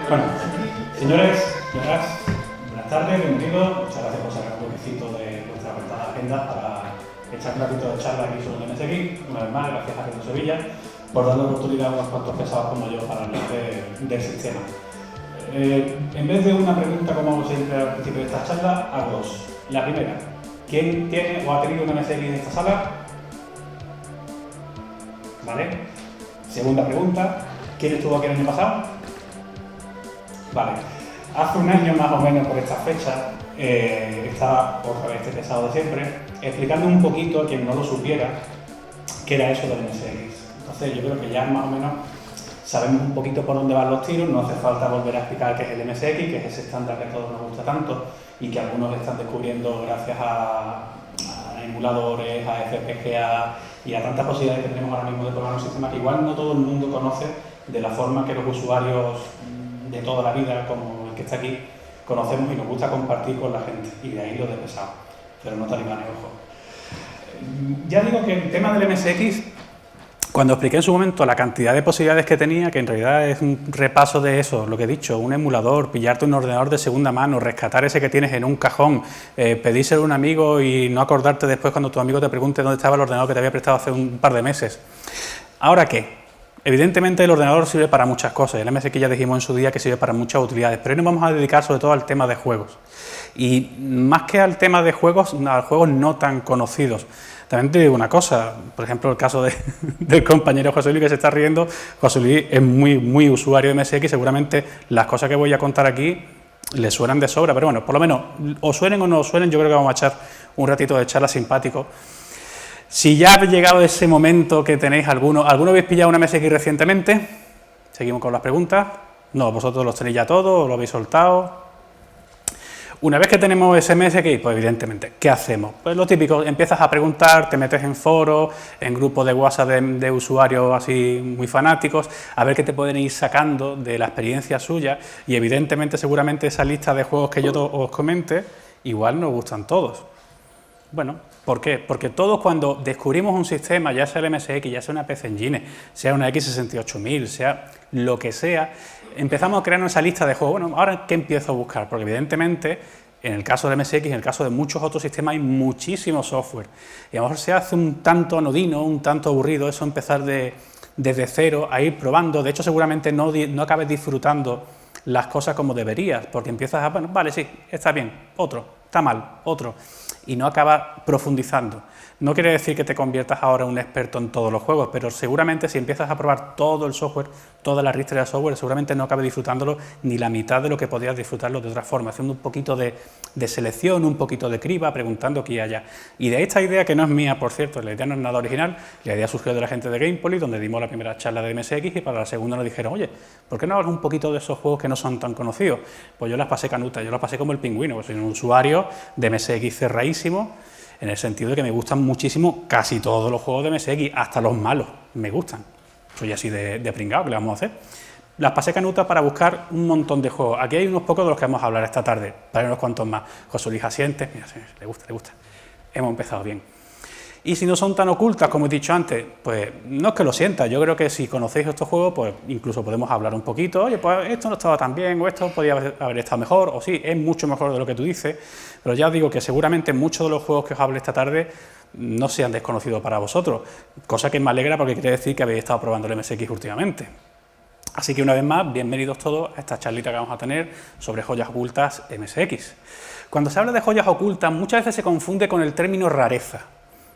Bueno, señores, señoras, buenas tardes, bienvenidos. Muchas gracias por sacar un toquecito de vuestra apretada agenda para echar un ratito de charla aquí sobre el MSX. Una vez más, gracias a Jesús Sevilla por darle oportunidad a unos cuantos pesados como yo para hablar del sistema. En vez de una pregunta, como hago siempre al principio de esta charla, hago dos. La primera, ¿quién tiene o ha tenido un MSX en esta sala? ¿Vale? Segunda pregunta, ¿quién estuvo aquí el año pasado? Vale. Hace un año más o menos por esta fecha, estaba otra vez este pesado de siempre, explicando un poquito a quien no lo supiera qué era eso del MSX. Entonces yo creo que ya más o menos sabemos un poquito por dónde van los tiros, no hace falta volver a explicar qué es el MSX, que es ese estándar que a todos nos gusta tanto y que algunos están descubriendo gracias a emuladores, a FPGA y a tantas posibilidades que tenemos ahora mismo de probar un sistema que igual no todo el mundo conoce de la forma que los usuarios de toda la vida, como el que está aquí, conocemos y nos gusta compartir con la gente, y de ahí lo de pesado, pero no talibanes, ojo. Ya digo que el tema del MSX, cuando expliqué en su momento la cantidad de posibilidades que tenía, que en realidad es un repaso de eso, lo que he dicho, un emulador, pillarte un ordenador de segunda mano, rescatar ese que tienes en un cajón, pedírselo a un amigo y no acordarte después cuando tu amigo te pregunte dónde estaba el ordenador que te había prestado hace un par de meses. ¿Ahora qué? Evidentemente el ordenador sirve para muchas cosas, el MSX ya dijimos en su día que sirve para muchas utilidades, pero hoy nos vamos a dedicar sobre todo al tema de juegos. Y más que al tema de juegos, a juegos no tan conocidos. También te digo una cosa, por ejemplo el caso del compañero José Luis que se está riendo. José Luis es muy usuario de MSX, seguramente las cosas que voy a contar aquí le suenan de sobra, pero bueno, por lo menos, o suenen o no suenen, yo creo que vamos a echar un ratito de charla simpático. Si ya ha llegado ese momento que tenéis ¿alguno habéis pillado una MSX recientemente? Seguimos con las preguntas. No, vosotros los tenéis ya todos, o lo habéis soltado. Una vez que tenemos ese MSX, pues evidentemente, ¿qué hacemos? Pues lo típico, empiezas a preguntar, te metes en foros, en grupos de WhatsApp de usuarios así muy fanáticos, a ver qué te pueden ir sacando de la experiencia suya, y evidentemente seguramente esa lista de juegos que yo os comente, igual nos gustan todos. Bueno, ¿por qué? Porque todos cuando descubrimos un sistema, ya sea el MSX, ya sea una PC Engine, sea una X68000, sea lo que sea, empezamos a crear esa lista de juegos. Bueno, ¿ahora qué empiezo a buscar? Porque evidentemente, en el caso del MSX, en el caso de muchos otros sistemas, hay muchísimo software. Y a lo mejor se hace un tanto anodino, un tanto aburrido, eso empezar desde cero a ir probando. De hecho, seguramente no acabes disfrutando las cosas como deberías, porque empiezas a, bueno, vale, sí, está bien, otro, está mal, otro, y no acabas profundizando. No quiere decir que te conviertas ahora en un experto en todos los juegos, pero seguramente si empiezas a probar todo el software, toda la ristra de software, seguramente no acabes disfrutándolo ni la mitad de lo que podías disfrutarlo de otra forma, haciendo un poquito de selección, un poquito de criba, preguntando qué haya. Y de esta idea, que no es mía, por cierto, la idea no es nada original, la idea surgió de la gente de Gamepoly, donde dimos la primera charla de MSX, y para la segunda nos dijeron, oye, ¿por qué no hablas un poquito de esos juegos que no son tan conocidos? Pues yo las pasé canutas, yo las pasé como el pingüino, pues soy un usuario de MSX cerradísimo, en el sentido de que me gustan muchísimo casi todos los juegos de MSX, hasta los malos, me gustan. Soy así de pringado, ¿qué le vamos a hacer? Las pasé canutas para buscar un montón de juegos. Aquí hay unos pocos de los que vamos a hablar esta tarde, para unos cuantos más. José Luis asiente, mira, le gusta. Hemos empezado bien. Y si no son tan ocultas, como he dicho antes, pues no es que lo sienta. Yo creo que si conocéis estos juegos, pues incluso podemos hablar un poquito. Oye, pues esto no estaba tan bien, o esto podría haber estado mejor, o sí, es mucho mejor de lo que tú dices. Pero ya os digo que seguramente muchos de los juegos que os hable esta tarde no sean desconocidos para vosotros. Cosa que me alegra porque quiere decir que habéis estado probando el MSX últimamente. Así que una vez más, bienvenidos todos a esta charlita que vamos a tener sobre joyas ocultas MSX. Cuando se habla de joyas ocultas, muchas veces se confunde con el término rareza.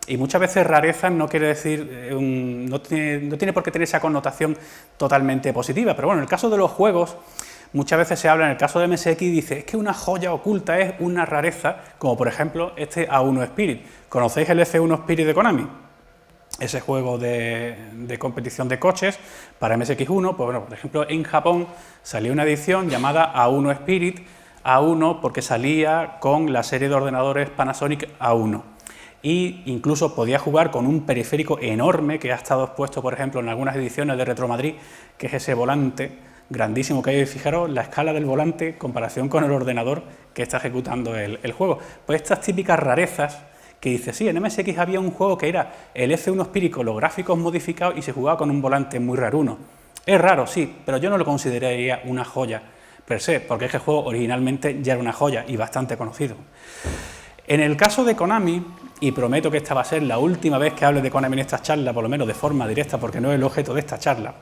Y muchas veces rareza no quiere decir, no tiene por qué tener esa connotación totalmente positiva, pero bueno, en el caso de los juegos, muchas veces se habla, en el caso de MSX, dice, es que una joya oculta es una rareza, como por ejemplo este A1 Spirit. ¿Conocéis el F1 Spirit de Konami? Ese juego de competición de coches para MSX1, pues bueno, por ejemplo, en Japón salió una edición llamada A1 Spirit, A1 porque salía con la serie de ordenadores Panasonic A1. Y incluso podía jugar con un periférico enorme que ha estado expuesto, por ejemplo, en algunas ediciones de Retro Madrid, que es ese volante grandísimo que hay. Fijaros la escala del volante en comparación con el ordenador que está ejecutando el juego. Pues estas típicas rarezas que dice, sí, en MSX había un juego que era el F1 Spirit con los gráficos modificados y se jugaba con un volante muy raruno. Es raro, sí, pero yo no lo consideraría una joya per se, porque es que el juego originalmente ya era una joya y bastante conocido. En el caso de Konami, y prometo que esta va a ser la última vez que hable de Konami en esta charla, por lo menos de forma directa, porque no es el objeto de esta charla,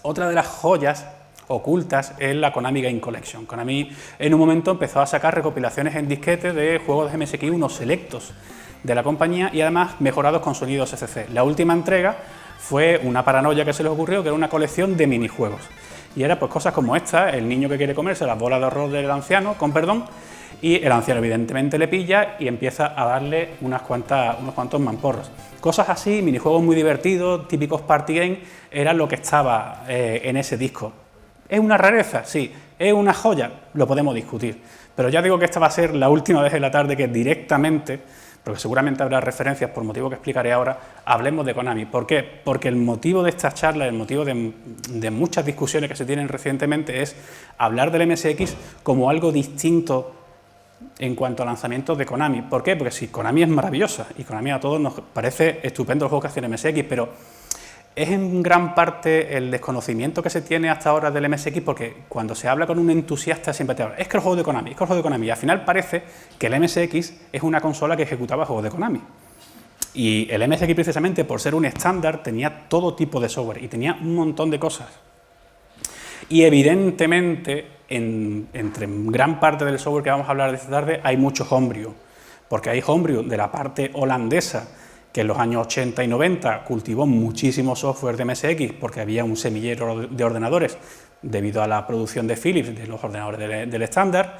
otra de las joyas ocultas es la Konami Game Collection. Konami en un momento empezó a sacar recopilaciones en disquete de juegos de MSX1 selectos de la compañía y además mejorados con sonidos SCC. La última entrega fue una paranoia que se les ocurrió, que era una colección de minijuegos. Y era pues cosas como esta, el niño que quiere comerse las bolas de arroz del anciano, con perdón, y el anciano evidentemente le pilla y empieza a darle unos cuantos mamporros. Cosas así, minijuegos muy divertidos, típicos party game, era lo que estaba en ese disco. ¿Es una rareza? Sí. ¿Es una joya? Lo podemos discutir. Pero ya digo que esta va a ser la última vez en la tarde que directamente, porque seguramente habrá referencias por motivo que explicaré ahora, hablemos de Konami. ¿Por qué? Porque el motivo de esta charla, el motivo de muchas discusiones que se tienen recientemente es hablar del MSX como algo distinto en cuanto a lanzamientos de Konami. ¿Por qué? Porque sí, Konami es maravillosa y Konami a todos nos parece estupendo el juego que hace el MSX, pero es en gran parte el desconocimiento que se tiene hasta ahora del MSX, porque cuando se habla con un entusiasta siempre te habla, es que el juego de Konami, es que el juego de Konami, y al final parece que el MSX es una consola que ejecutaba juegos de Konami. Y el MSX precisamente por ser un estándar tenía todo tipo de software y tenía un montón de cosas. Y evidentemente, entre gran parte del software que vamos a hablar de esta tarde, hay mucho homebrew, porque hay homebrew de la parte holandesa, que en los años 80 y 90 cultivó muchísimo software de MSX, porque había un semillero de ordenadores debido a la producción de Philips, de los ordenadores del estándar,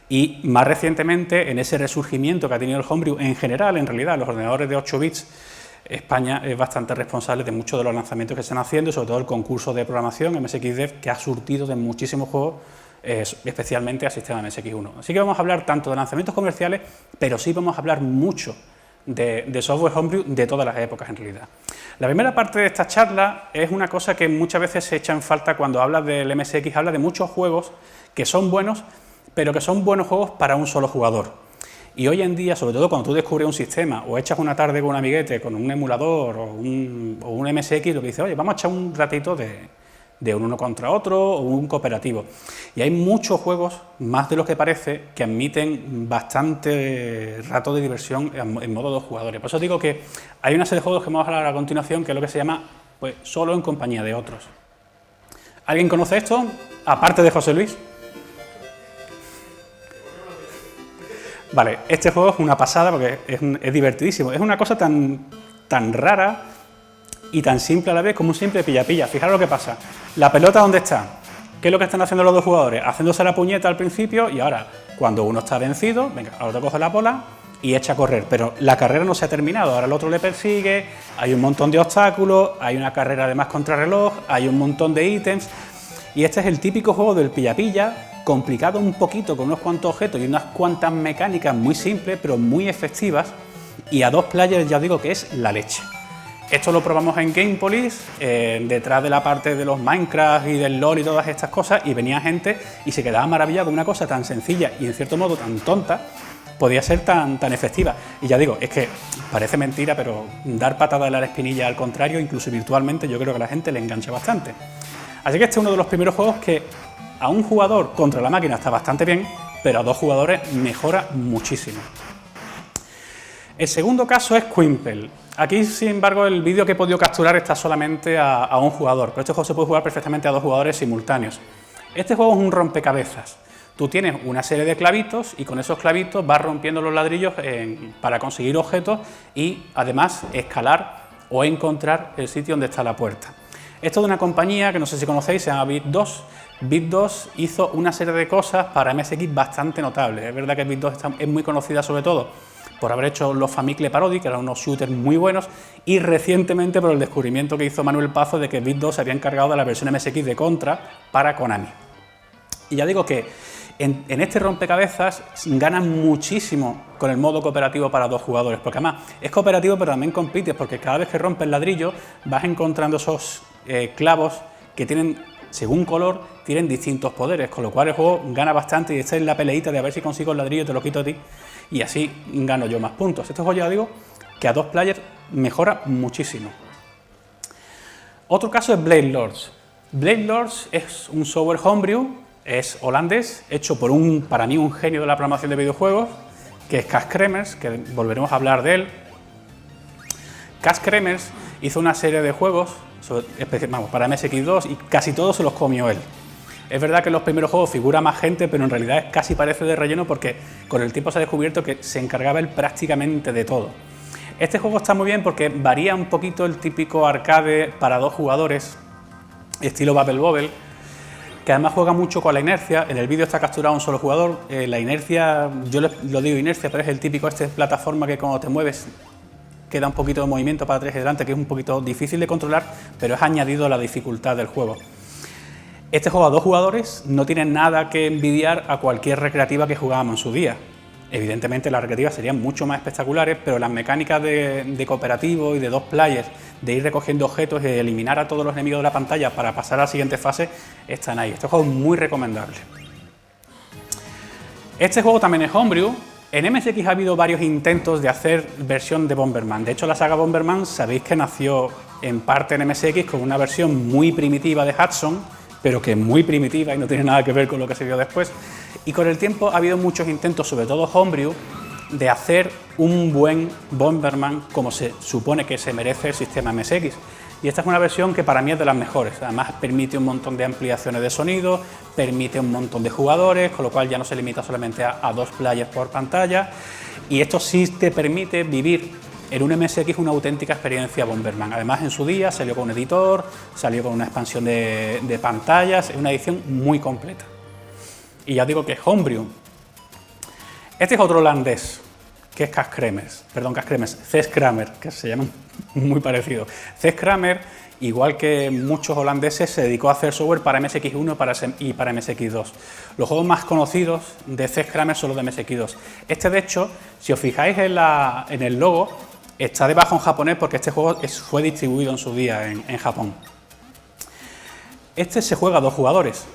y más recientemente, en ese resurgimiento que ha tenido el homebrew en general, en realidad, los ordenadores de 8 bits, España es bastante responsable de muchos de los lanzamientos que están haciendo, sobre todo el concurso de programación MSXDev, que ha surtido de muchísimos juegos, especialmente al sistema MSX1. Así que vamos a hablar tanto de lanzamientos comerciales, pero sí vamos a hablar mucho de software homebrew de todas las épocas en realidad. La primera parte de esta charla es una cosa que muchas veces se echa en falta cuando habla del MSX, habla de muchos juegos que son buenos, pero que son buenos juegos para un solo jugador. Y hoy en día, sobre todo cuando tú descubres un sistema o echas una tarde con un amiguete, con un emulador o un MSX, lo que dice, oye, vamos a echar un ratito de un uno contra otro o un cooperativo. Y hay muchos juegos, más de los que parece, que admiten bastante rato de diversión en modo 2 jugadores. Por eso digo que hay una serie de juegos que vamos a hablar a continuación, que es lo que se llama pues, solo en compañía de otros. ¿Alguien conoce esto? Aparte de José Luis. Vale, este juego es una pasada porque es divertidísimo. Es una cosa tan rara y tan simple a la vez como un simple pilla-pilla. Fijaros lo que pasa. La pelota, ¿dónde está? ¿Qué es lo que están haciendo los dos jugadores? Haciéndose la puñeta al principio y ahora, cuando uno está vencido, venga, ahora te coge la bola y echa a correr. Pero la carrera no se ha terminado. Ahora el otro le persigue, hay un montón de obstáculos, hay una carrera además contrarreloj, hay un montón de ítems. Y este es el típico juego del pilla-pilla, complicado un poquito con unos cuantos objetos y unas cuantas mecánicas muy simples, pero muy efectivas. Y a 2 players ya digo que es la leche. Esto lo probamos en Gamepolis, detrás de la parte de los Minecraft y del LOL y todas estas cosas, y venía gente y se quedaba maravillada con una cosa tan sencilla y en cierto modo tan tonta, podía ser tan efectiva. Y ya digo, es que parece mentira, pero dar patada en la espinilla al contrario, incluso virtualmente, yo creo que a la gente le engancha bastante. Así que este es uno de los primeros juegos que a un jugador contra la máquina está bastante bien, pero a 2 jugadores mejora muchísimo. El segundo caso es Quimple. Aquí, sin embargo, el vídeo que he podido capturar está solamente a un jugador, pero este juego se puede jugar perfectamente a 2 jugadores simultáneos. Este juego es un rompecabezas. Tú tienes una serie de clavitos y con esos clavitos vas rompiendo los ladrillos para conseguir objetos y, además, escalar o encontrar el sitio donde está la puerta. Esto es de una compañía que no sé si conocéis, se llama Bit2. Bit2 hizo una serie de cosas para MSX bastante notables. Es verdad que Bit2 es muy conocida sobre todo por haber hecho los Famicom Parody, que eran unos shooters muy buenos, y recientemente por el descubrimiento que hizo Manuel Pazo de que Bit2 se había encargado de la versión MSX de Contra para Konami. Y ya digo que en este rompecabezas ganan muchísimo con el modo cooperativo para 2 jugadores, porque además es cooperativo pero también compites, porque cada vez que rompes el ladrillo vas encontrando esos clavos que tienen, según color, tienen distintos poderes, con lo cual el juego gana bastante y esta es la peleita de a ver si consigo el ladrillo y te lo quito a ti y así gano yo más puntos. Esto juego ya digo que a 2 players mejora muchísimo. Otro caso es Blade Lords. Blade Lords es un software homebrew, es holandés, hecho por para mí un genio de la programación de videojuegos, que es Cas Kremers, que volveremos a hablar de él. Cas Kremers hizo una serie de juegos para MSX2 y casi todos se los comió él. Es verdad que en los primeros juegos figura más gente, pero en realidad casi parece de relleno porque con el tiempo se ha descubierto que se encargaba él prácticamente de todo. Este juego está muy bien porque varía un poquito el típico arcade para 2 jugadores, estilo Bubble Bobble, que además juega mucho con la inercia. En el vídeo está capturado un solo jugador. La inercia, yo lo digo inercia, pero es el típico plataforma que cuando te mueves queda un poquito de movimiento para atrás y adelante, que es un poquito difícil de controlar, pero es añadido a la dificultad del juego. Este juego a 2 jugadores no tiene nada que envidiar a cualquier recreativa que jugábamos en su día. Evidentemente las recreativas serían mucho más espectaculares, pero las mecánicas de cooperativo y de 2 players, de ir recogiendo objetos y de eliminar a todos los enemigos de la pantalla para pasar a la siguiente fase, están ahí. Este juego es muy recomendable. Este juego también es homebrew. En MSX ha habido varios intentos de hacer versión de Bomberman. De hecho, la saga Bomberman sabéis que nació en parte en MSX con una versión muy primitiva de Hudson, pero que es muy primitiva y no tiene nada que ver con lo que se vio después. Y con el tiempo ha habido muchos intentos, sobre todo homebrew, de hacer un buen Bomberman como se supone que se merece el sistema MSX. Y esta es una versión que para mí es de las mejores. Además permite un montón de ampliaciones de sonido, permite un montón de jugadores, con lo cual ya no se limita solamente a 2 players por pantalla. Y esto sí te permite vivir en un MSX una auténtica experiencia Bomberman. Además, en su día salió con un editor, salió con una expansión de pantallas, es una edición muy completa. Y ya digo que es homebrew. Este es otro holandés, que es Cas Kremers, Cés Kramer, que se llama muy parecido. Cés Kramer, igual que muchos holandeses, se dedicó a hacer software para MSX1 y para MSX2. Los juegos más conocidos de Cés Kramer son los de MSX2. Este, de hecho, si os fijáis en el logo, está debajo en japonés porque este juego fue distribuido en su día en Japón. Este se juega a 2 jugadores.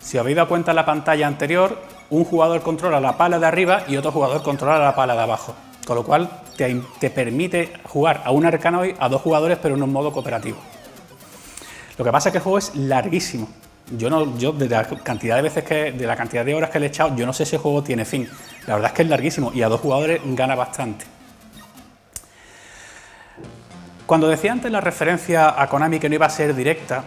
Si os habéis dado cuenta en la pantalla anterior, un jugador controla la pala de arriba y otro jugador controla la pala de abajo. Con lo cual te permite jugar a un Arkanoid a 2 jugadores, pero en un modo cooperativo. Lo que pasa es que el juego es larguísimo. Yo de la cantidad de horas que le he echado, yo no sé si el juego tiene fin. La verdad es que es larguísimo y a 2 jugadores gana bastante. Cuando decía antes la referencia a Konami que no iba a ser directa,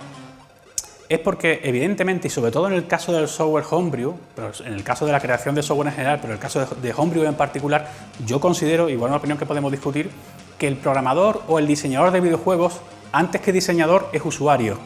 es porque evidentemente, y sobre todo en el caso del software homebrew, pero en el caso de la creación de software en general, pero en el caso de homebrew en particular, yo considero, y bueno, una opinión que podemos discutir, que el programador o el diseñador de videojuegos, antes que diseñador, es usuario.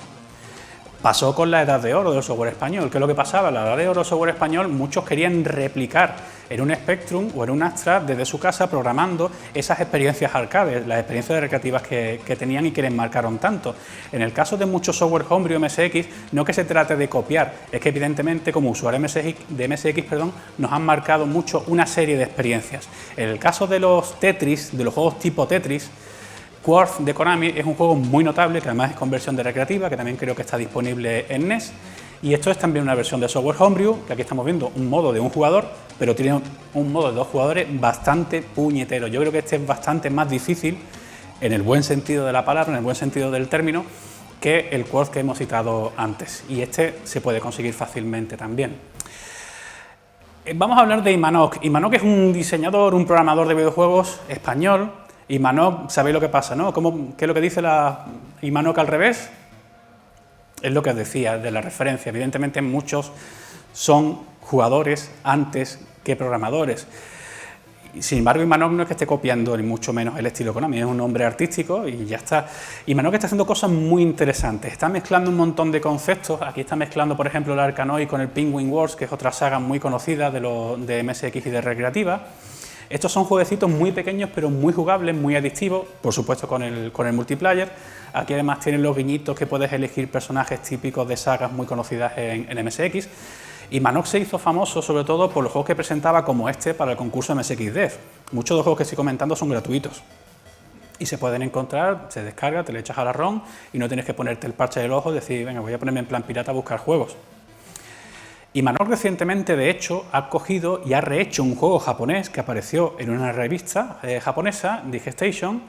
Pasó con la edad de oro del software español. ¿Qué es lo que pasaba? En la edad de oro del software español, muchos querían replicar en un Spectrum o en un Astra desde su casa programando esas experiencias arcade, las experiencias recreativas que tenían y que les marcaron tanto. En el caso de muchos software homebrew MSX, no que se trate de copiar, es que evidentemente como usuario de MSX, nos han marcado mucho una serie de experiencias. En el caso de los Tetris, de los juegos tipo Tetris, Quartz de Konami es un juego muy notable, que además es con versión de recreativa, que también creo que está disponible en NES. Y esto es también una versión de software homebrew, que aquí estamos viendo un modo de un jugador, pero tiene un modo de 2 jugadores bastante puñetero. Yo creo que este es bastante más difícil, en el buen sentido de la palabra, en el buen sentido del término, que el Quartz que hemos citado antes. Y este se puede conseguir fácilmente también. Vamos a hablar de Imanok. Imanok es un diseñador, un programador de videojuegos español. Imanok, ¿sabéis lo que pasa, no? ¿Qué es lo que dice la Imanok al revés? Es lo que os decía de la referencia. Evidentemente muchos son jugadores antes que programadores. Sin embargo, Imanok no es que esté copiando ni mucho menos el estilo Konami, es un hombre artístico y ya está. Imanok está haciendo cosas muy interesantes, está mezclando un montón de conceptos. Aquí está mezclando, por ejemplo, el Arkanoid con el Penguin Wars, que es otra saga muy conocida de MSX y de recreativa. Estos son jueguecitos muy pequeños pero muy jugables, muy adictivos, por supuesto con el multiplayer. Aquí además tienen los guiñitos que puedes elegir personajes típicos de sagas muy conocidas en MSX. Imanok se hizo famoso sobre todo por los juegos que presentaba como este para el concurso MSX Dev. Muchos de los juegos que estoy comentando son gratuitos y se pueden encontrar, se descarga, te le echas a la ROM y no tienes que ponerte el parche del ojo y decir, venga, voy a ponerme en plan pirata a buscar juegos. Imanok recientemente, de hecho, ha cogido y ha rehecho un juego japonés que apareció en una revista japonesa, Digestation,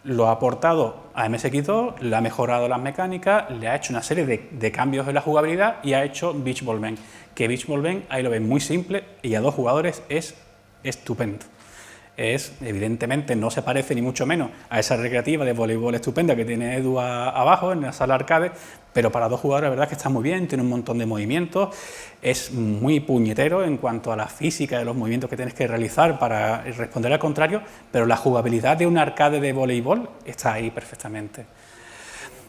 lo ha aportado a MSX2, le ha mejorado las mecánicas, le ha hecho una serie de cambios en la jugabilidad y ha hecho Beach Ball Men. Que Beach Ball Men, ahí lo ven, muy simple y a 2 jugadores es estupendo. Evidentemente no se parece ni mucho menos a esa recreativa de voleibol estupenda que tiene Edu abajo en la sala arcade, pero para 2 jugadores la verdad es que está muy bien, tiene un montón de movimientos, es muy puñetero en cuanto a la física de los movimientos que tienes que realizar para responder al contrario, pero la jugabilidad de un arcade de voleibol está ahí perfectamente.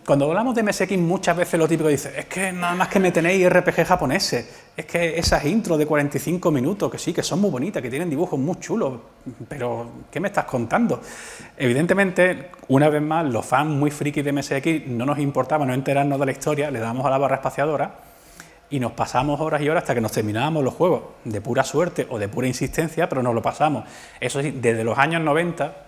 Cuando hablamos de MSX muchas veces lo típico dice, es que nada más que me tenéis RPG japoneses, es que esas intros de 45 minutos, que sí, que son muy bonitas, que tienen dibujos muy chulos, pero ¿qué me estás contando? Evidentemente, una vez más, los fans muy frikis de MSX no nos importaba no enterarnos de la historia, le damos a la barra espaciadora y nos pasamos horas y horas hasta que nos terminábamos los juegos, de pura suerte o de pura insistencia, pero nos lo pasamos. Eso sí, desde los años 90...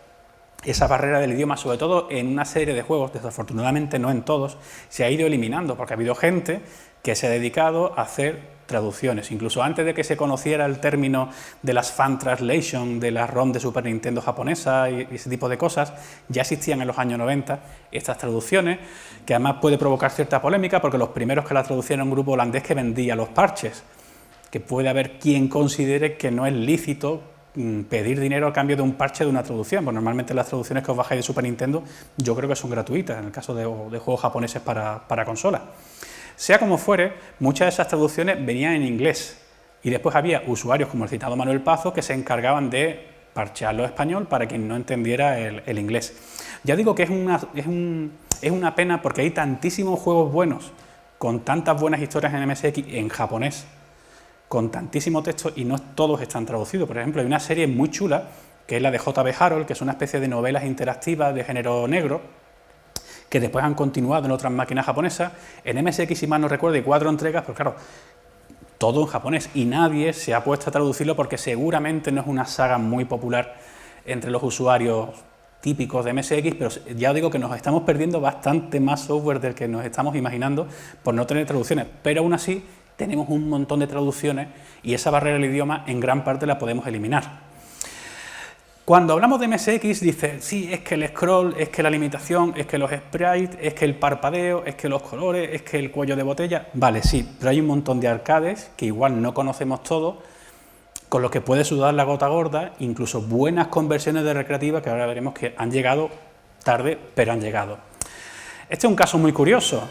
esa barrera del idioma, sobre todo en una serie de juegos, desafortunadamente no en todos, se ha ido eliminando, porque ha habido gente que se ha dedicado a hacer traducciones. Incluso antes de que se conociera el término de las fan translation, de las ROM de Super Nintendo japonesa y ese tipo de cosas, ya existían en los años 90 estas traducciones, que además puede provocar cierta polémica, porque los primeros que la traducieron un grupo holandés que vendía los parches, que puede haber quien considere que no es lícito pedir dinero a cambio de un parche de una traducción, pues normalmente las traducciones que os bajáis de Super Nintendo yo creo que son gratuitas, en el caso de juegos japoneses para consolas. Sea como fuere, muchas de esas traducciones venían en inglés y después había usuarios como el citado Manuel Pazo que se encargaban de parchearlo en español para quien no entendiera el inglés. Ya digo que es una pena porque hay tantísimos juegos buenos con tantas buenas historias en MSX en japonés, con tantísimo texto y no todos están traducidos. Por ejemplo, hay una serie muy chula, que es la de J.B. Harold, que es una especie de novelas interactivas de género negro, que después han continuado en otras máquinas japonesas. En MSX, si mal no recuerdo, hay 4 entregas, pero claro, todo en japonés, y nadie se ha puesto a traducirlo porque seguramente no es una saga muy popular entre los usuarios típicos de MSX, pero ya digo que nos estamos perdiendo bastante más software del que nos estamos imaginando por no tener traducciones, pero aún así tenemos un montón de traducciones y esa barrera del idioma en gran parte la podemos eliminar. Cuando hablamos de MSX dice, sí, es que el scroll, es que la limitación, es que los sprites, es que el parpadeo, es que los colores, es que el cuello de botella. Vale, sí, pero hay un montón de arcades que igual no conocemos todos, con los que puede sudar la gota gorda, incluso buenas conversiones de recreativa que ahora veremos que han llegado tarde, pero han llegado. Este es un caso muy curioso.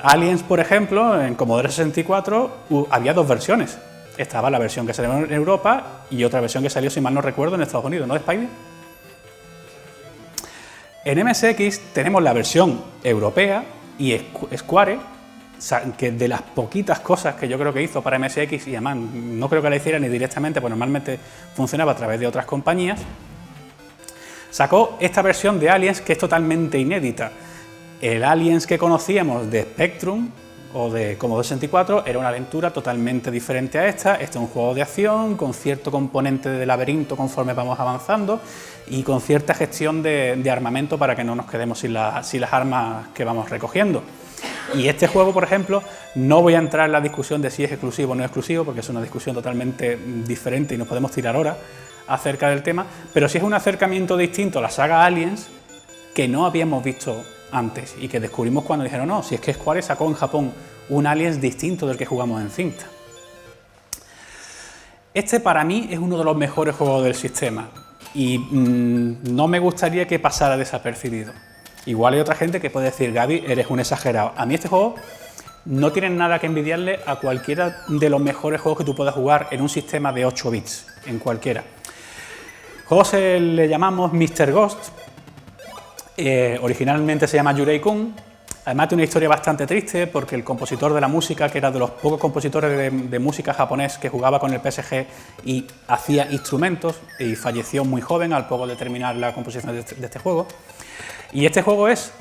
Aliens, por ejemplo, en Commodore 64 había 2 versiones. Estaba la versión que salió en Europa y otra versión que salió, si mal no recuerdo, en Estados Unidos, ¿no, Spidey? En MSX tenemos la versión europea y Square, que de las poquitas cosas que yo creo que hizo para MSX, y además no creo que la hiciera ni directamente, pues normalmente funcionaba a través de otras compañías, sacó esta versión de Aliens que es totalmente inédita. El Aliens que conocíamos de Spectrum o de Commodore 64 era una aventura totalmente diferente a esta. Este es un juego de acción con cierto componente de laberinto conforme vamos avanzando y con cierta gestión de armamento para que no nos quedemos sin las armas que vamos recogiendo. Y este juego, por ejemplo, no voy a entrar en la discusión de si es exclusivo o no es exclusivo, porque es una discusión totalmente diferente y nos podemos tirar horas acerca del tema, pero sí es un acercamiento distinto a la saga Aliens que no habíamos visto antes y que descubrimos cuando dijeron, no, si es que Square sacó en Japón un Aliens distinto del que jugamos en cinta. Este para mí es uno de los mejores juegos del sistema y no me gustaría que pasara desapercibido. Igual hay otra gente que puede decir, Gaby, eres un exagerado. A mí este juego no tiene nada que envidiarle a cualquiera de los mejores juegos que tú puedas jugar en un sistema de 8 bits, en cualquiera. El juego le llamamos Mr. Ghost. Originalmente se llama Yurei-kun, además tiene una historia bastante triste porque el compositor de la música, que era de los pocos compositores de música japonés que jugaba con el PSG y hacía instrumentos, y falleció muy joven al poco de terminar la composición de este juego. Y este juego es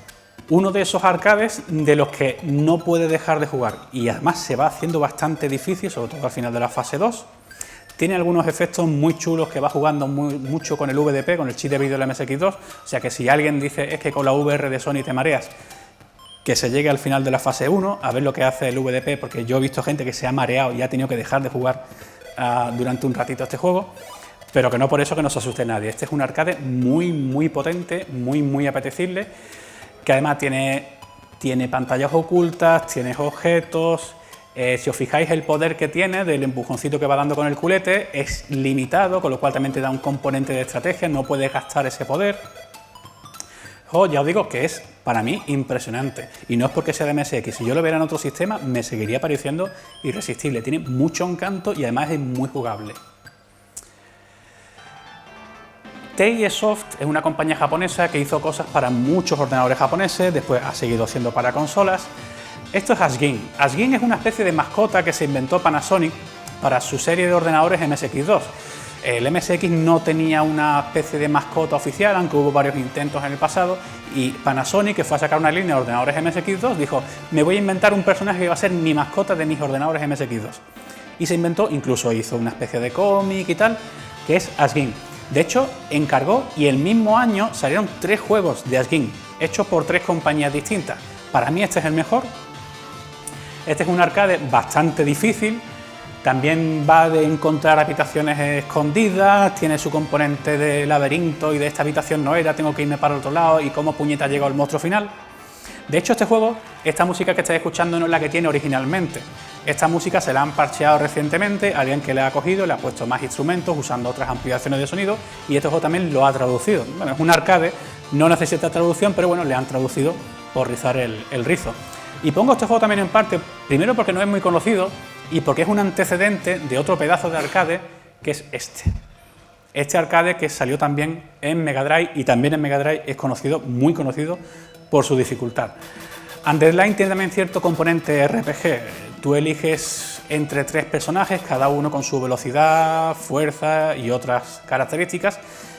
uno de esos arcades de los que no puede dejar de jugar y además se va haciendo bastante difícil, sobre todo al final de la fase 2. Tiene algunos efectos muy chulos que va jugando mucho con el VDP, con el chip de vídeo del MSX2. O sea que si alguien dice es que con la VR de Sony te mareas, que se llegue al final de la fase 1 a ver lo que hace el VDP, porque yo he visto gente que se ha mareado y ha tenido que dejar de jugar durante un ratito este juego. pero que no por eso que no se asuste nadie. Este es un arcade muy potente, muy apetecible, que además tiene pantallas ocultas, tiene objetos. Si os fijáis, el poder que tiene del empujoncito que va dando con el culete es limitado, con lo cual también te da un componente de estrategia, no puedes gastar ese poder. Ya os digo que es, para mí, impresionante. Y no es porque sea de MSX, si yo lo viera en otro sistema, me seguiría pareciendo irresistible. Tiene mucho encanto y además es muy jugable. TIE Soft es una compañía japonesa que hizo cosas para muchos ordenadores japoneses, después ha seguido haciendo para consolas. Esto es Asgin. Asgin es una especie de mascota que se inventó Panasonic para su serie de ordenadores MSX2. El MSX no tenía una especie de mascota oficial, aunque hubo varios intentos en el pasado, y Panasonic, que fue a sacar una línea de ordenadores MSX2, dijo: me voy a inventar un personaje que va a ser mi mascota de mis ordenadores MSX2. Y se inventó, incluso hizo una especie de cómic y tal, que es Asgin. De hecho, encargó y el mismo año salieron 3 juegos de Asgin, hechos por 3 compañías distintas. Para mí este es el mejor. Este es un arcade bastante difícil, también va de encontrar habitaciones escondidas, tiene su componente de laberinto y de esta habitación no era, tengo que irme para el otro lado y cómo puñeta llego al monstruo final. De hecho, este juego, esta música que estáis escuchando no es la que tiene originalmente. Esta música se la han parcheado recientemente, alguien que le ha cogido, le ha puesto más instrumentos usando otras ampliaciones de sonido y este juego también lo ha traducido. Bueno, es un arcade, no necesita traducción, pero bueno, le han traducido por rizar el rizo. Y pongo este juego también en parte, primero porque no es muy conocido y porque es un antecedente de otro pedazo de arcade que es este. Este arcade que salió también en Mega Drive y también en Mega Drive es conocido, muy conocido por su dificultad. Undead Line tiene también cierto componente RPG. Tú eliges entre 3 personajes, cada uno con su velocidad, fuerza y otras características,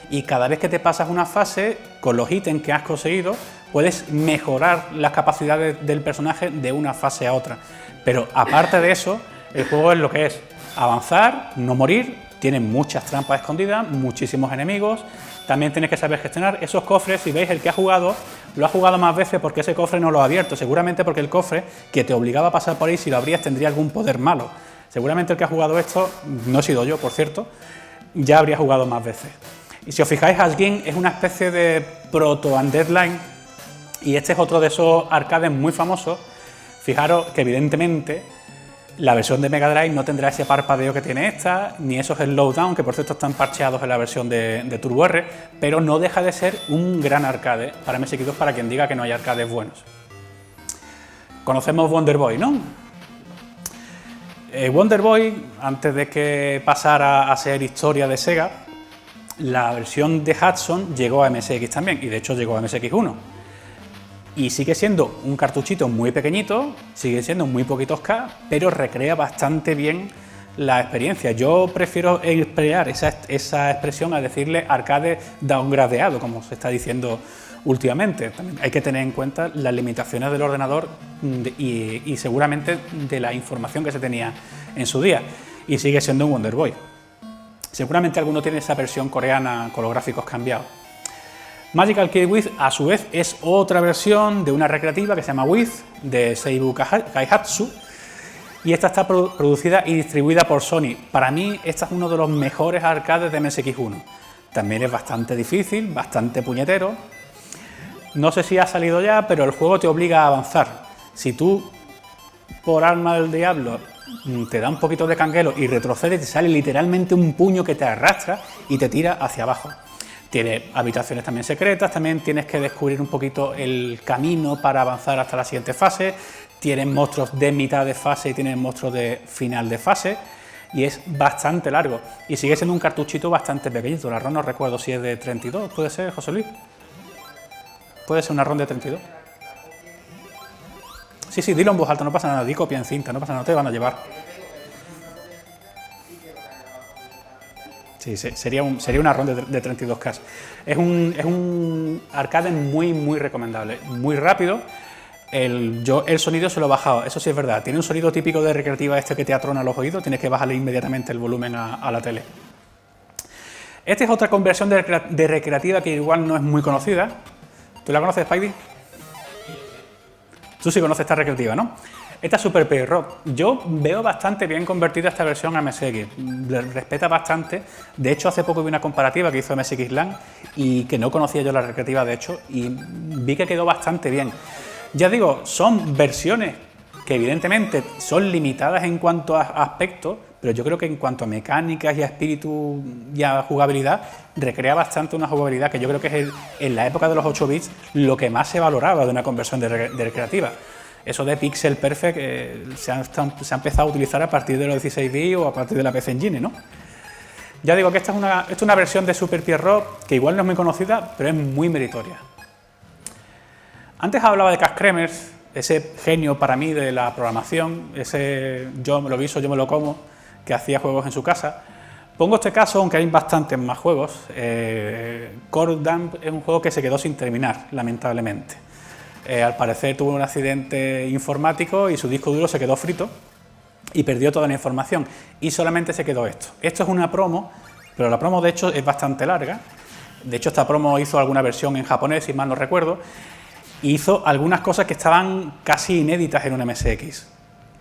y cada vez que te pasas una fase, con los ítems que has conseguido, puedes mejorar las capacidades del personaje de una fase a otra. Pero aparte de eso, el juego es lo que es: avanzar, no morir, tiene muchas trampas escondidas, muchísimos enemigos. También tienes que saber gestionar esos cofres. Si veis, el que ha jugado, lo ha jugado más veces porque ese cofre no lo ha abierto. Seguramente porque el cofre que te obligaba a pasar por ahí, si lo abrías, tendría algún poder malo. Seguramente el que ha jugado esto, no he sido yo, por cierto, ya habría jugado más veces. Y si os fijáis, Asgin es una especie de proto-Undead Line y este es otro de esos arcades muy famosos. Fijaros que evidentemente la versión de Mega Drive no tendrá ese parpadeo que tiene esta, ni esos slowdown, que por cierto están parcheados en la versión de Turbo R, pero no deja de ser un gran arcade para MSX2 para quien diga que no hay arcades buenos. Conocemos Wonder Boy, ¿no? Wonder Boy, antes de que pasara a ser historia de Sega, la versión de Hudson llegó a MSX también, y de hecho llegó a MSX1. Y sigue siendo un cartuchito muy pequeñito, sigue siendo muy poquitos K, pero recrea bastante bien la experiencia. Yo prefiero emplear esa expresión a decirle arcade downgradeado, como se está diciendo últimamente. También hay que tener en cuenta las limitaciones del ordenador y seguramente de la información que se tenía en su día. Y sigue siendo un Wonder Boy. Seguramente alguno tiene esa versión coreana con los gráficos cambiados. Magical Kid With, a su vez, es otra versión de una recreativa que se llama With, de Seibu Kaihatsu, y esta está producida y distribuida por Sony. Para mí, esta es uno de los mejores arcades de MSX1. También es bastante difícil, bastante puñetero. No sé si ha salido ya, pero el juego te obliga a avanzar. Si tú, por arma del diablo, te da un poquito de canguelo y retrocedes, te sale literalmente un puño que te arrastra y te tira hacia abajo. Tiene habitaciones también secretas, también tienes que descubrir un poquito el camino para avanzar hasta la siguiente fase. Tienes monstruos de mitad de fase y tienes monstruos de final de fase. Y es bastante largo. Y sigue siendo un cartuchito bastante pequeñito. La ROM no recuerdo si es de 32, ¿puede ser, José Luis? ¿Puede ser una ROM de 32? Sí, dilo en voz alta, no pasa nada. Di copia en cinta, no pasa nada, no te van a llevar. Sí, sería una ronda de 32K. Es un arcade muy recomendable, muy rápido. Yo el sonido se lo he bajado, eso sí es verdad. Tiene un sonido típico de recreativa este que te atrona los oídos, tienes que bajarle inmediatamente el volumen a la tele. Esta es otra conversión de recreativa que igual no es muy conocida. ¿Tú la conoces, Spidey? Tú sí conoces esta recreativa, ¿no? Esta Super Pierrot, yo veo bastante bien convertida esta versión a MSX, le respeta bastante. De hecho, hace poco vi una comparativa que hizo MSX LAN y que no conocía yo la recreativa, de hecho, y vi que quedó bastante bien. Ya digo, son versiones que evidentemente son limitadas en cuanto a aspectos, pero yo creo que en cuanto a mecánicas y a espíritu y a jugabilidad, recrea bastante una jugabilidad que yo creo que es en la época de los 8 bits lo que más se valoraba de una conversión de recreativa. Eso de Pixel Perfect se ha empezado a utilizar a partir de los 16 bits o a partir de la PC Engine, ¿no? Ya digo que esta es una versión de Super Pierrot que igual no es muy conocida, pero es muy meritoria. Antes hablaba de Cash Kremers, ese genio para mí de la programación, ese yo me lo viso, yo me lo como, que hacía juegos en su casa. Pongo este caso, aunque hay bastantes más juegos. Core Dump es un juego que se quedó sin terminar, lamentablemente. Al parecer tuvo un accidente informático y su disco duro se quedó frito y perdió toda la información y solamente se quedó esto. Esto es una promo, pero la promo de hecho es bastante larga. De hecho, esta promo hizo alguna versión en japonés, si mal no recuerdo, y hizo algunas cosas que estaban casi inéditas en un MSX.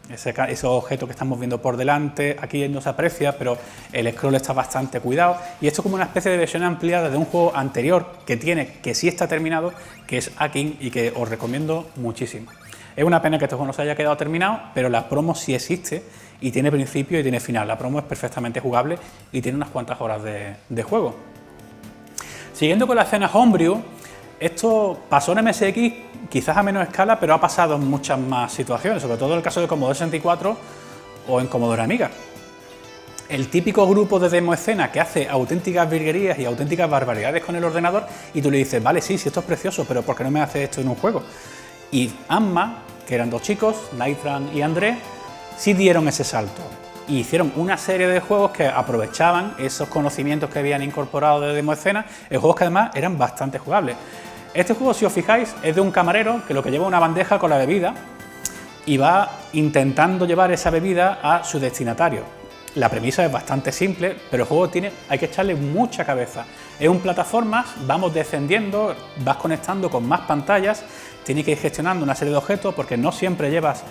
Esos objetos que estamos viendo por delante, aquí no se aprecia, pero el scroll está bastante cuidado. Y esto es como una especie de versión ampliada de un juego anterior que sí está terminado, que es Akin, y que os recomiendo muchísimo. Es una pena que este juego no se haya quedado terminado, pero la promo sí existe y tiene principio y tiene final. La promo es perfectamente jugable y tiene unas cuantas horas de juego. Siguiendo con la escena Homebrew, esto pasó en MSX quizás a menos escala, pero ha pasado en muchas más situaciones, sobre todo en el caso de Commodore 64 o en Commodore Amiga. El típico grupo de demo escena que hace auténticas virguerías y auténticas barbaridades con el ordenador y tú le dices, vale, sí, esto es precioso, pero ¿por qué no me haces esto en un juego? Y Anma, que eran dos chicos, Naitran y André, sí dieron ese salto y hicieron una serie de juegos que aprovechaban esos conocimientos que habían incorporado de demo escena, en juegos que además eran bastante jugables. Este juego, si os fijáis, es de un camarero que lo que lleva una bandeja con la bebida y va intentando llevar esa bebida a su destinatario. La premisa es bastante simple, pero el juego hay que echarle mucha cabeza. Es un plataformas, vamos descendiendo, vas conectando con más pantallas, tienes que ir gestionando una serie de objetos porque no siempre llevas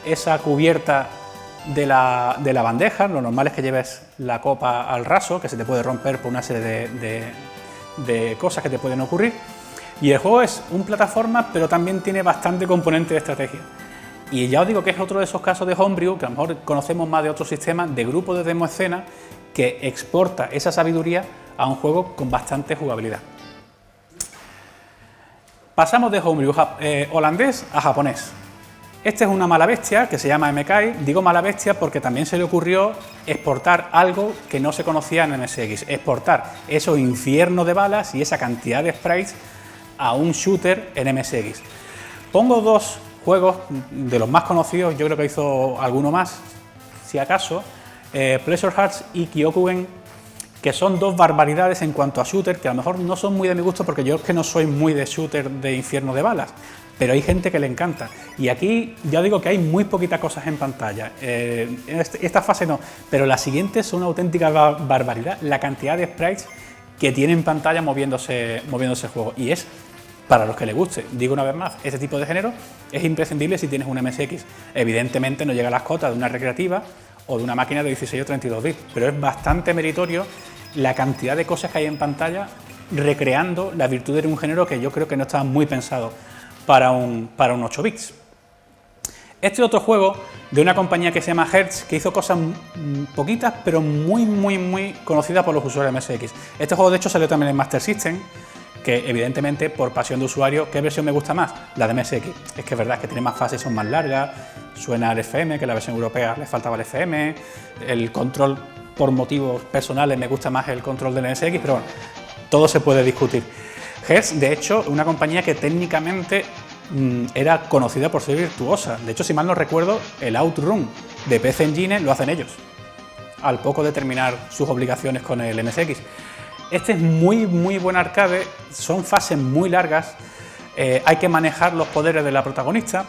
esa cubierta de la bandeja. Lo normal es que lleves la copa al raso, que se te puede romper por una serie de cosas que te pueden ocurrir. Y el juego es un plataforma, pero también tiene bastante componente de estrategia. Y ya os digo que es otro de esos casos de Homebrew, que a lo mejor conocemos más de otros sistemas, de grupo de demo escena, que exporta esa sabiduría a un juego con bastante jugabilidad. Pasamos de Homebrew holandés a japonés. Este es una mala bestia que se llama MKI. Digo mala bestia porque también se le ocurrió exportar algo que no se conocía en MSX. Exportar esos infiernos de balas y esa cantidad de sprites a un shooter en MSX. Pongo dos juegos de los más conocidos, yo creo que hizo alguno más, si acaso, Pleasure Hearts y Kyokugen, que son dos barbaridades en cuanto a shooter, que a lo mejor no son muy de mi gusto porque yo es que no soy muy de shooter de infierno de balas, pero hay gente que le encanta. Y aquí ya digo que hay muy poquitas cosas en pantalla. Esta fase no, pero las siguientes son una auténtica barbaridad, la cantidad de sprites que tiene en pantalla moviéndose el juego. Y es para los que les guste. Digo una vez más, este tipo de género es imprescindible si tienes un MSX. Evidentemente no llega a las cotas de una recreativa o de una máquina de 16 o 32 bits, pero es bastante meritorio la cantidad de cosas que hay en pantalla recreando las virtudes de un género que yo creo que no estaba muy pensado para un 8 bits. Este otro juego de una compañía que se llama Hertz, que hizo cosas poquitas, pero muy conocidas por los usuarios de MSX. Este juego de hecho salió también en Master System, que evidentemente por pasión de usuario, ¿qué versión me gusta más? La de MSX. Es que es verdad que tiene más fases, son más largas, suena al FM, que la versión europea le faltaba el FM, el control por motivos personales me gusta más el control del MSX, pero bueno, todo se puede discutir. Hertz, de hecho, es una compañía que técnicamente era conocida por ser virtuosa. De hecho, si mal no recuerdo, el Outrun de PC Engine lo hacen ellos, al poco de terminar sus obligaciones con el MSX. Este es muy buen arcade, son fases muy largas, hay que manejar los poderes de la protagonista.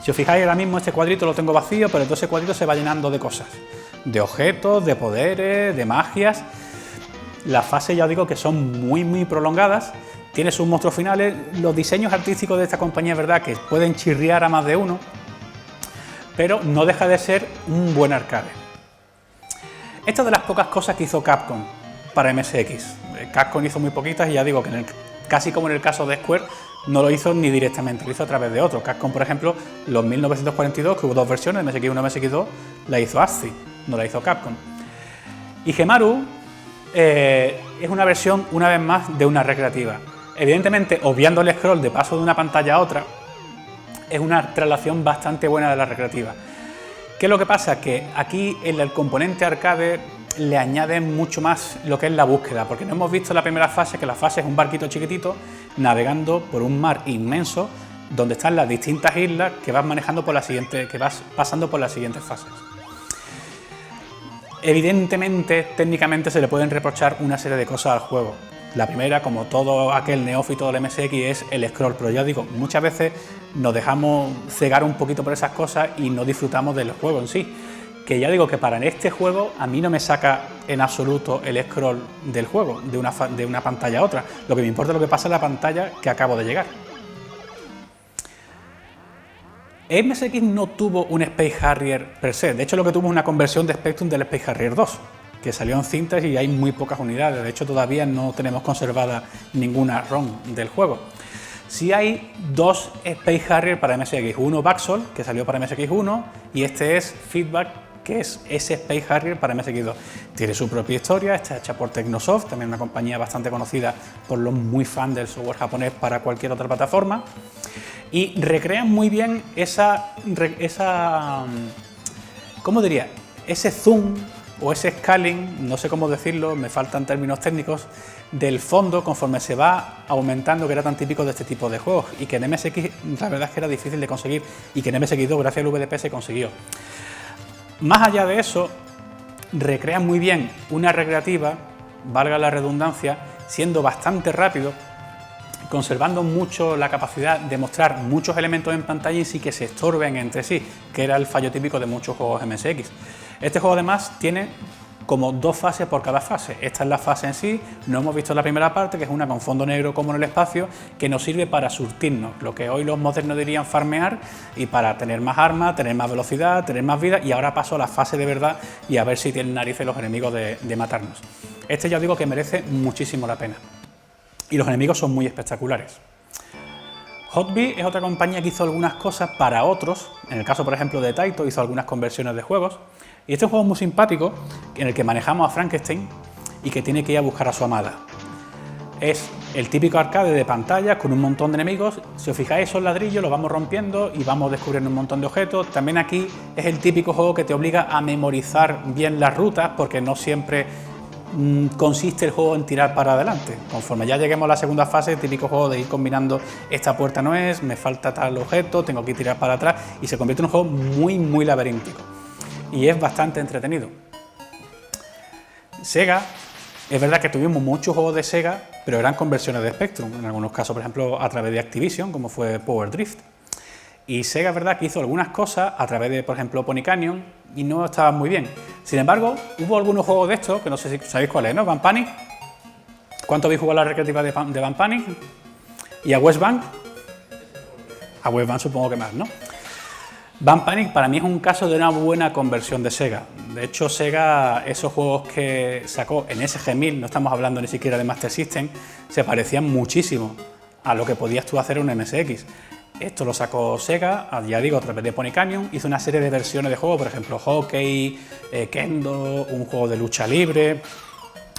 Si os fijáis ahora mismo este cuadrito lo tengo vacío, pero entonces ese cuadrito se va llenando de cosas, de objetos, de poderes, de magias. Las fases ya os digo que son muy prolongadas, tiene sus monstruos finales. Los diseños artísticos de esta compañía es verdad que pueden chirriar a más de uno, pero no deja de ser un buen arcade. Esta es de las pocas cosas que hizo Capcom para MSX. Capcom hizo muy poquitas y ya digo que casi como en el caso de Square, no lo hizo ni directamente, lo hizo a través de otro. Capcom, por ejemplo, los 1942, que hubo dos versiones, MSX1 y MSX2, la hizo ASCII, no la hizo Capcom. Y Gemaru es una versión, una vez más, de una recreativa. Evidentemente, obviando el scroll de paso de una pantalla a otra, es una traslación bastante buena de la recreativa. ¿Qué es lo que pasa? Que aquí en el componente arcade le añaden mucho más lo que es la búsqueda, porque no hemos visto la primera fase, que la fase es un barquito chiquitito navegando por un mar inmenso donde están las distintas islas que vas manejando por la siguiente, que vas pasando por las siguientes fases. Evidentemente, técnicamente se le pueden reprochar una serie de cosas al juego. La primera, como todo aquel neófito del MSX, es el scroll, pero ya digo, muchas veces nos dejamos cegar un poquito por esas cosas y no disfrutamos del juego en sí. Que ya digo que para este juego a mí no me saca en absoluto el scroll del juego, de una pantalla a otra. Lo que me importa es lo que pasa en la pantalla que acabo de llegar. MSX no tuvo un Space Harrier per se, de hecho lo que tuvo es una conversión de Spectrum del Space Harrier 2, que salió en cintas y hay muy pocas unidades, de hecho todavía no tenemos conservada ninguna ROM del juego. Sí hay dos Space Harrier para MSX, uno Baxol, que salió para MSX1, y este es Feedback, que es ese Space Harrier para MSX2. Tiene su propia historia, está hecha por Technosoft, también una compañía bastante conocida por los muy fans del software japonés para cualquier otra plataforma, y recrean muy bien ¿cómo diría? Ese zoom o ese scaling, no sé cómo decirlo, me faltan términos técnicos, del fondo conforme se va aumentando, que era tan típico de este tipo de juegos y que en MSX la verdad es que era difícil de conseguir y que en MSX2 gracias al VDP se consiguió. Más allá de eso, recrea muy bien una recreativa, valga la redundancia, siendo bastante rápido, conservando mucho la capacidad de mostrar muchos elementos en pantalla y sí que se estorben entre sí, que era el fallo típico de muchos juegos MSX. Este juego además tiene como dos fases por cada fase. Esta es la fase en sí, no hemos visto la primera parte, que es una con fondo negro como en el espacio, que nos sirve para surtirnos, lo que hoy los modernos dirían farmear, y para tener más armas, tener más velocidad, tener más vida, y ahora paso a la fase de verdad y a ver si tienen narices los enemigos de matarnos. Este ya os digo que merece muchísimo la pena. Y los enemigos son muy espectaculares. Hotbit es otra compañía que hizo algunas cosas para otros, en el caso por ejemplo de Taito hizo algunas conversiones de juegos, y este es un juego muy simpático en el que manejamos a Frankenstein y que tiene que ir a buscar a su amada. Es el típico arcade de pantallas con un montón de enemigos, si os fijáis esos ladrillos los vamos rompiendo y vamos descubriendo un montón de objetos. También aquí es el típico juego que te obliga a memorizar bien las rutas porque no siempre consiste el juego en tirar para adelante. Conforme ya lleguemos a la segunda fase, el típico juego de ir combinando esta puerta no es, me falta tal objeto, tengo que tirar para atrás y se convierte en un juego muy laberíntico y es bastante entretenido. Sega, es verdad que tuvimos muchos juegos de Sega, pero eran conversiones de Spectrum, en algunos casos por ejemplo a través de Activision, como fue Power Drift. Y Sega es verdad que hizo algunas cosas a través de, por ejemplo, Pony Canyon y no estaban muy bien. Sin embargo, hubo algunos juegos de estos, que no sé si sabéis cuál es, ¿no? Van Panic. ¿Cuánto habéis jugado a la recreativa de Van Panic? ¿Y a West Bank? A West Bank supongo que más, ¿no? Van Panic para mí es un caso de una buena conversión de Sega. De hecho, Sega, esos juegos que sacó en SG-1000, no estamos hablando ni siquiera de Master System, se parecían muchísimo a lo que podías tú hacer en un MSX. Esto lo sacó Sega, ya digo, a través de Pony Canyon, hizo una serie de versiones de juegos, por ejemplo, Hockey, Kendo, un juego de lucha libre,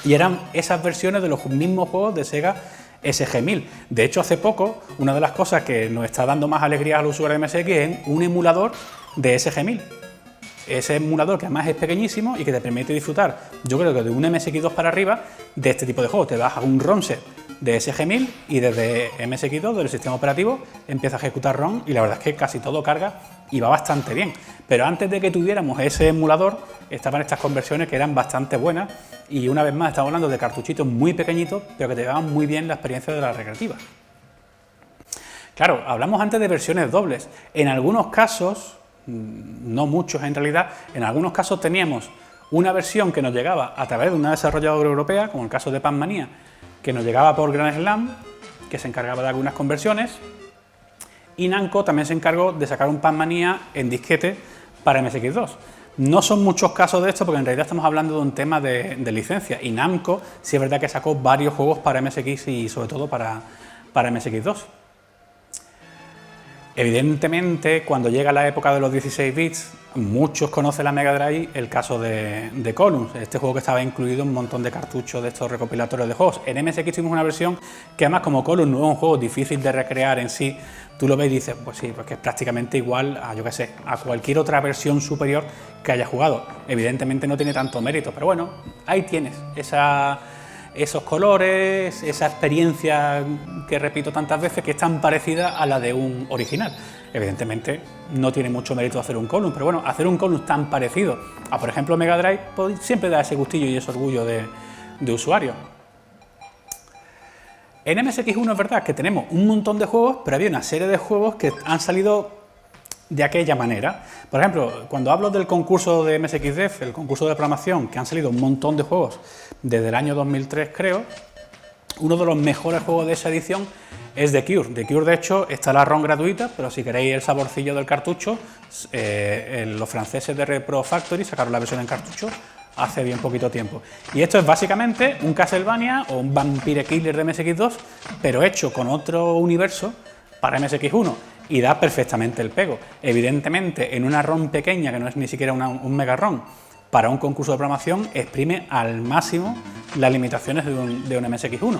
y eran esas versiones de los mismos juegos de Sega SG-1000. De hecho, hace poco, una de las cosas que nos está dando más alegría al usuario de MSX es un emulador de SG-1000. Ese emulador que además es pequeñísimo y que te permite disfrutar, yo creo que de un MSX2 para arriba, de este tipo de juegos. Te das a un ROM set de SG-1000 y desde MSX2, del sistema operativo, empieza a ejecutar ROM y la verdad es que casi todo carga y va bastante bien. Pero antes de que tuviéramos ese emulador, estaban estas conversiones que eran bastante buenas y una vez más estamos hablando de cartuchitos muy pequeñitos, pero que te daban muy bien la experiencia de la recreativa. Claro, hablamos antes de versiones dobles. En algunos casos, no muchos en realidad, en algunos casos teníamos una versión que nos llegaba a través de una desarrolladora europea, como el caso de Pac-Mania, que nos llegaba por Grand Slam, que se encargaba de algunas conversiones, y Namco también se encargó de sacar un Pac-Mania en disquete para MSX2. No son muchos casos de esto porque en realidad estamos hablando de un tema de licencia, y Namco sí es verdad que sacó varios juegos para MSX y sobre todo para MSX2. Evidentemente, cuando llega la época de los 16 bits, muchos conocen la Mega Drive, el caso de Columns, este juego que estaba incluido en un montón de cartuchos de estos recopilatorios de juegos. En MSX tuvimos una versión que además, como Columns no es un juego difícil de recrear en sí, tú lo ves y dices, pues sí, porque es prácticamente igual a, yo qué sé, a cualquier otra versión superior que hayas jugado. Evidentemente no tiene tanto mérito, pero bueno, ahí tienes esos colores, esa experiencia que repito tantas veces, que es tan parecida a la de un original. Evidentemente no tiene mucho mérito hacer un Column, pero bueno, hacer un Column tan parecido a, por ejemplo, Mega Drive, pues siempre da ese gustillo y ese orgullo de usuario. En MSX1 es verdad que tenemos un montón de juegos, pero había una serie de juegos que han salido de aquella manera. Por ejemplo, cuando hablo del concurso de MSXDev, el concurso de programación, que han salido un montón de juegos desde el año 2003, creo, uno de los mejores juegos de esa edición es The Cure. The Cure, de hecho, está la ROM gratuita, pero si queréis el saborcillo del cartucho, los franceses de Repro Factory sacaron la versión en cartucho hace bien poquito tiempo. Y esto es básicamente un Castlevania o un Vampire Killer de MSX2, pero hecho con otro universo para MSX1. Y da perfectamente el pego. Evidentemente, en una ROM pequeña, que no es ni siquiera un mega ROM, para un concurso de programación exprime al máximo las limitaciones de un MSX1.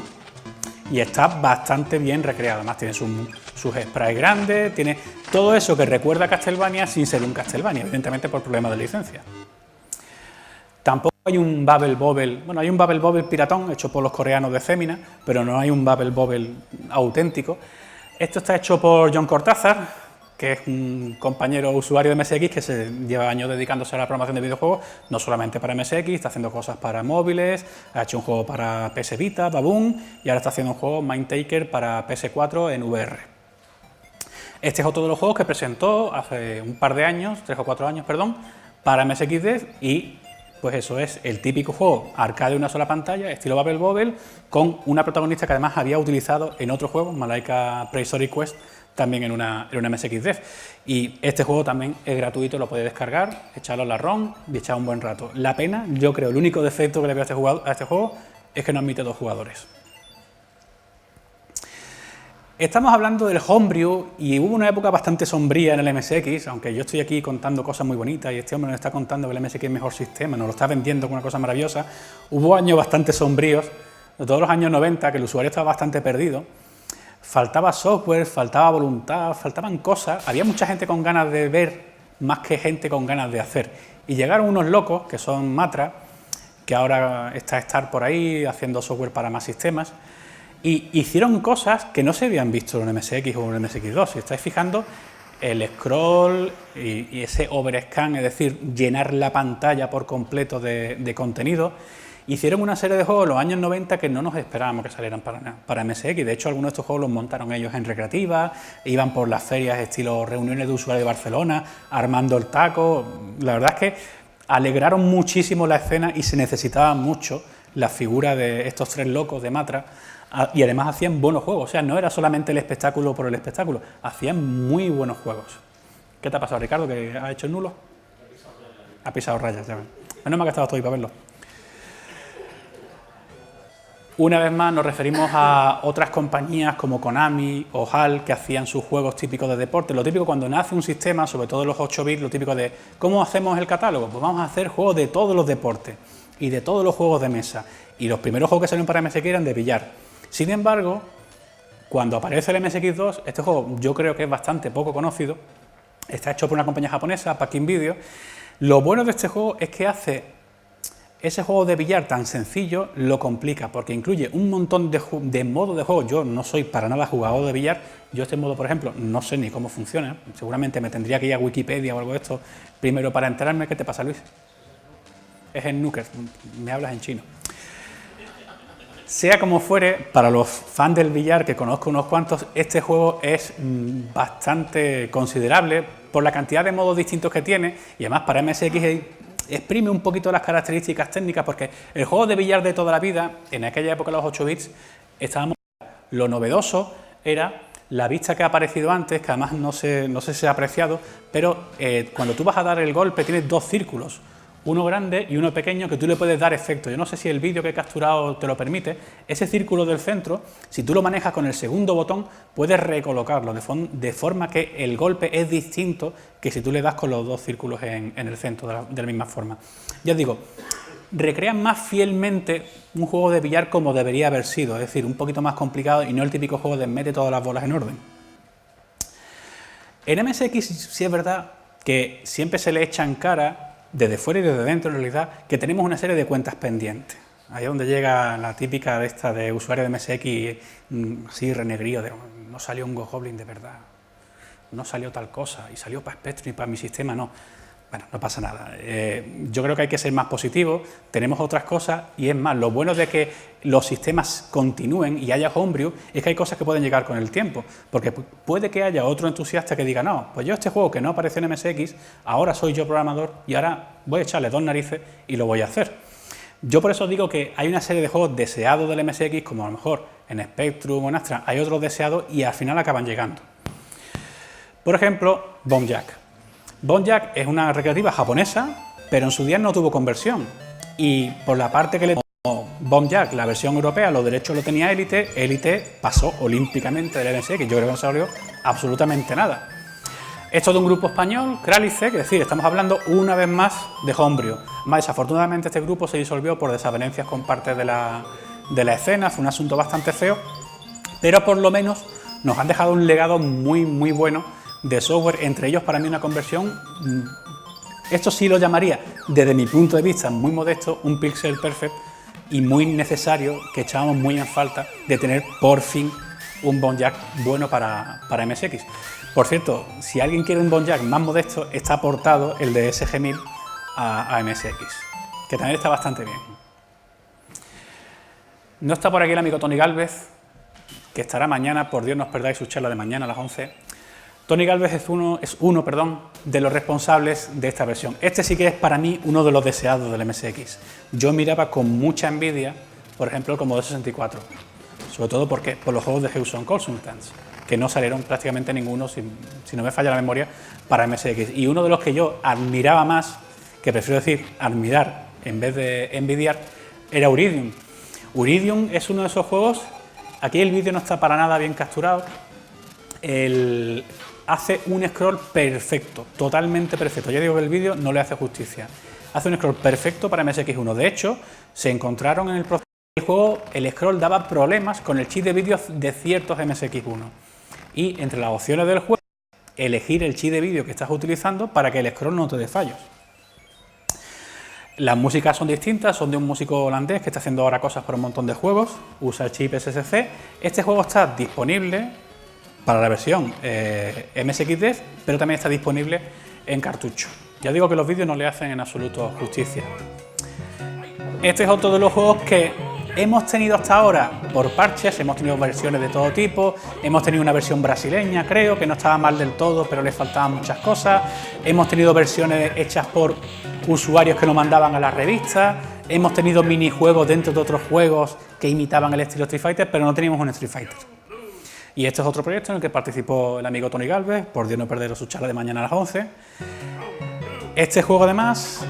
Y está bastante bien recreado. Además tiene sus sprites grandes, tiene todo eso que recuerda a Castlevania sin ser un Castlevania, evidentemente por problemas de licencia. Tampoco hay un Bubble Bobble, bueno, hay un Bubble Bobble piratón hecho por los coreanos de Femina, pero no hay un Bubble Bobble auténtico. Esto está hecho por John Cortázar, que es un compañero usuario de MSX que se lleva años dedicándose a la programación de videojuegos, no solamente para MSX, está haciendo cosas para móviles, ha hecho un juego para PS Vita, Baboon, y ahora está haciendo un juego Mindtaker para PS4 en VR. Este es otro de los juegos que presentó hace un par de años, 3 o 4 años, perdón, para MSXDev, y pues eso es el típico juego arcade de una sola pantalla, estilo Bubble Bobble, con una protagonista que además había utilizado en otro juego, Malaika Prehistoric Quest, también en una MSXDev. Y este juego también es gratuito, lo podéis descargar, echarlo en la ROM y echar un buen rato. La pena, yo creo, el único defecto que le veo a este juego es que no admite 2 jugadores. Estamos hablando del Homebrew y hubo una época bastante sombría en el MSX, aunque yo estoy aquí contando cosas muy bonitas y este hombre nos está contando que el MSX es el mejor sistema, nos lo está vendiendo como una cosa maravillosa. Hubo años bastante sombríos, de todos los años 90, que el usuario estaba bastante perdido. Faltaba software, faltaba voluntad, faltaban cosas, había mucha gente con ganas de ver más que gente con ganas de hacer. Y llegaron unos locos, que son Matra, que ahora está Star por ahí haciendo software para más sistemas, y hicieron cosas que no se habían visto en un MSX o en un MSX2. Si estáis fijando, el scroll y ese overscan, es decir, llenar la pantalla por completo de contenido, hicieron una serie de juegos en los años 90 que no nos esperábamos que salieran para MSX. De hecho, algunos de estos juegos los montaron ellos en recreativas, iban por las ferias estilo reuniones de usuarios de Barcelona, armando el taco. La verdad es que alegraron muchísimo la escena y se necesitaba mucho la figura de estos 3 locos de Matra. Y además hacían buenos juegos, o sea, no era solamente el espectáculo por el espectáculo, hacían muy buenos juegos. ¿Qué te ha pasado, Ricardo, que ha hecho el nulo? Ha pisado rayas, ya ven. Menos mal que estaba todo ahí para verlo. Una vez más nos referimos a otras compañías como Konami o HAL que hacían sus juegos típicos de deporte. Lo típico cuando nace un sistema, sobre todo los 8 bits, lo típico de ¿cómo hacemos el catálogo? Pues vamos a hacer juegos de todos los deportes y de todos los juegos de mesa. Y los primeros juegos que salieron para MSX eran de billar. Sin embargo, cuando aparece el MSX2, este juego yo creo que es bastante poco conocido, está hecho por una compañía japonesa, Packing Video. Lo bueno de este juego es que hace ese juego de billar tan sencillo, lo complica, porque incluye un montón de modos de juego. Yo no soy para nada jugador de billar, yo este modo, por ejemplo, no sé ni cómo funciona, seguramente me tendría que ir a Wikipedia o algo de esto primero para enterarme. ¿Qué te pasa, Luis? Es en Nuker, me hablas en chino. Sea como fuere, para los fans del billar, que conozco unos cuantos, este juego es bastante considerable por la cantidad de modos distintos que tiene, y además para MSX exprime un poquito las características técnicas, porque el juego de billar de toda la vida, en aquella época los 8 bits, estábamos... Lo novedoso era la vista que ha aparecido antes, que además no sé si se ha apreciado, pero cuando tú vas a dar el golpe tienes dos círculos, uno grande y uno pequeño, que tú le puedes dar efecto. Yo no sé si el vídeo que he capturado te lo permite. Ese círculo del centro, si tú lo manejas con el segundo botón, puedes recolocarlo de forma que el golpe es distinto que si tú le das con los dos círculos en el centro de la misma forma. Ya os digo, recrean más fielmente un juego de billar como debería haber sido, es decir, un poquito más complicado y no el típico juego de mete todas las bolas en orden. En MSX sí es verdad que siempre se le echa en cara, desde fuera y desde dentro en realidad, que tenemos una serie de cuentas pendientes. Ahí es donde llega la típica de esta de usuario de MSX, así renegrío, de no salió un Goblin de verdad, no salió tal cosa, y salió para Spectrum y para mi sistema no. Bueno, no pasa nada. Yo creo que hay que ser más positivos, tenemos otras cosas, y es más, lo bueno de que los sistemas continúen y haya homebrew es que hay cosas que pueden llegar con el tiempo, porque puede que haya otro entusiasta que diga, no, pues yo este juego que no apareció en MSX, ahora soy yo programador y ahora voy a echarle dos narices y lo voy a hacer. Yo por eso digo que hay una serie de juegos deseados del MSX, como a lo mejor en Spectrum o en Astra, hay otros deseados y al final acaban llegando. Por ejemplo, Bomb Jack. Bomb Jack es una recreativa japonesa, pero en su día no tuvo conversión. Y por la parte que le dio Bomb Jack, la versión europea, los derechos lo tenía Elite, Elite pasó olímpicamente del MSX, yo creo que no salió absolutamente nada. Esto de un grupo español, Kralice, es decir, estamos hablando una vez más de homebrew. Más desafortunadamente este grupo se disolvió por desavenencias con parte de la escena, fue un asunto bastante feo, pero por lo menos nos han dejado un legado muy bueno de software, entre ellos para mí una conversión, esto sí lo llamaría, desde mi punto de vista muy modesto, un pixel perfect y muy necesario, que echábamos muy en falta de tener por fin un Bomb Jack bueno para MSX. Por cierto, si alguien quiere un Bomb Jack más modesto, está aportado el de SG-1000 a MSX, que también está bastante bien. No está por aquí el amigo Tony Gálvez, que estará mañana, por Dios no os perdáis su charla de mañana a las 11. Tony Gálvez es uno de los responsables de esta versión. Este sí que es para mí uno de los deseados del MSX. Yo miraba con mucha envidia, por ejemplo, el Commodore 64, sobre todo por los juegos de Hewson Consultants, que no salieron prácticamente ninguno, si no me falla la memoria, para MSX. Y uno de los que yo admiraba más, que prefiero decir admirar en vez de envidiar, era Uridium. Uridium es uno de esos juegos, aquí el vídeo no está para nada bien capturado, hace un scroll perfecto, totalmente perfecto. Ya digo que el vídeo no le hace justicia. Hace un scroll perfecto para MSX1. De hecho, se encontraron en el proceso del juego, el scroll daba problemas con el chip de vídeo de ciertos MSX1. Y entre las opciones del juego, elegir el chip de vídeo que estás utilizando para que el scroll no te dé fallos. Las músicas son distintas, son de un músico holandés que está haciendo ahora cosas por un montón de juegos, usa el chip SSC. Este juego está disponible para la versión MSXDev, pero también está disponible en cartucho. Ya digo que los vídeos no le hacen en absoluto justicia. Este es otro de los juegos que hemos tenido hasta ahora por parches, hemos tenido versiones de todo tipo, hemos tenido una versión brasileña, creo, que no estaba mal del todo, pero le faltaban muchas cosas, hemos tenido versiones hechas por usuarios que lo mandaban a las revistas, hemos tenido minijuegos dentro de otros juegos que imitaban el estilo Street Fighter, pero no teníamos un Street Fighter. Y este es otro proyecto en el que participó el amigo Tony Gálvez, por Dios no perderos su charla de mañana a las 11. Este juego además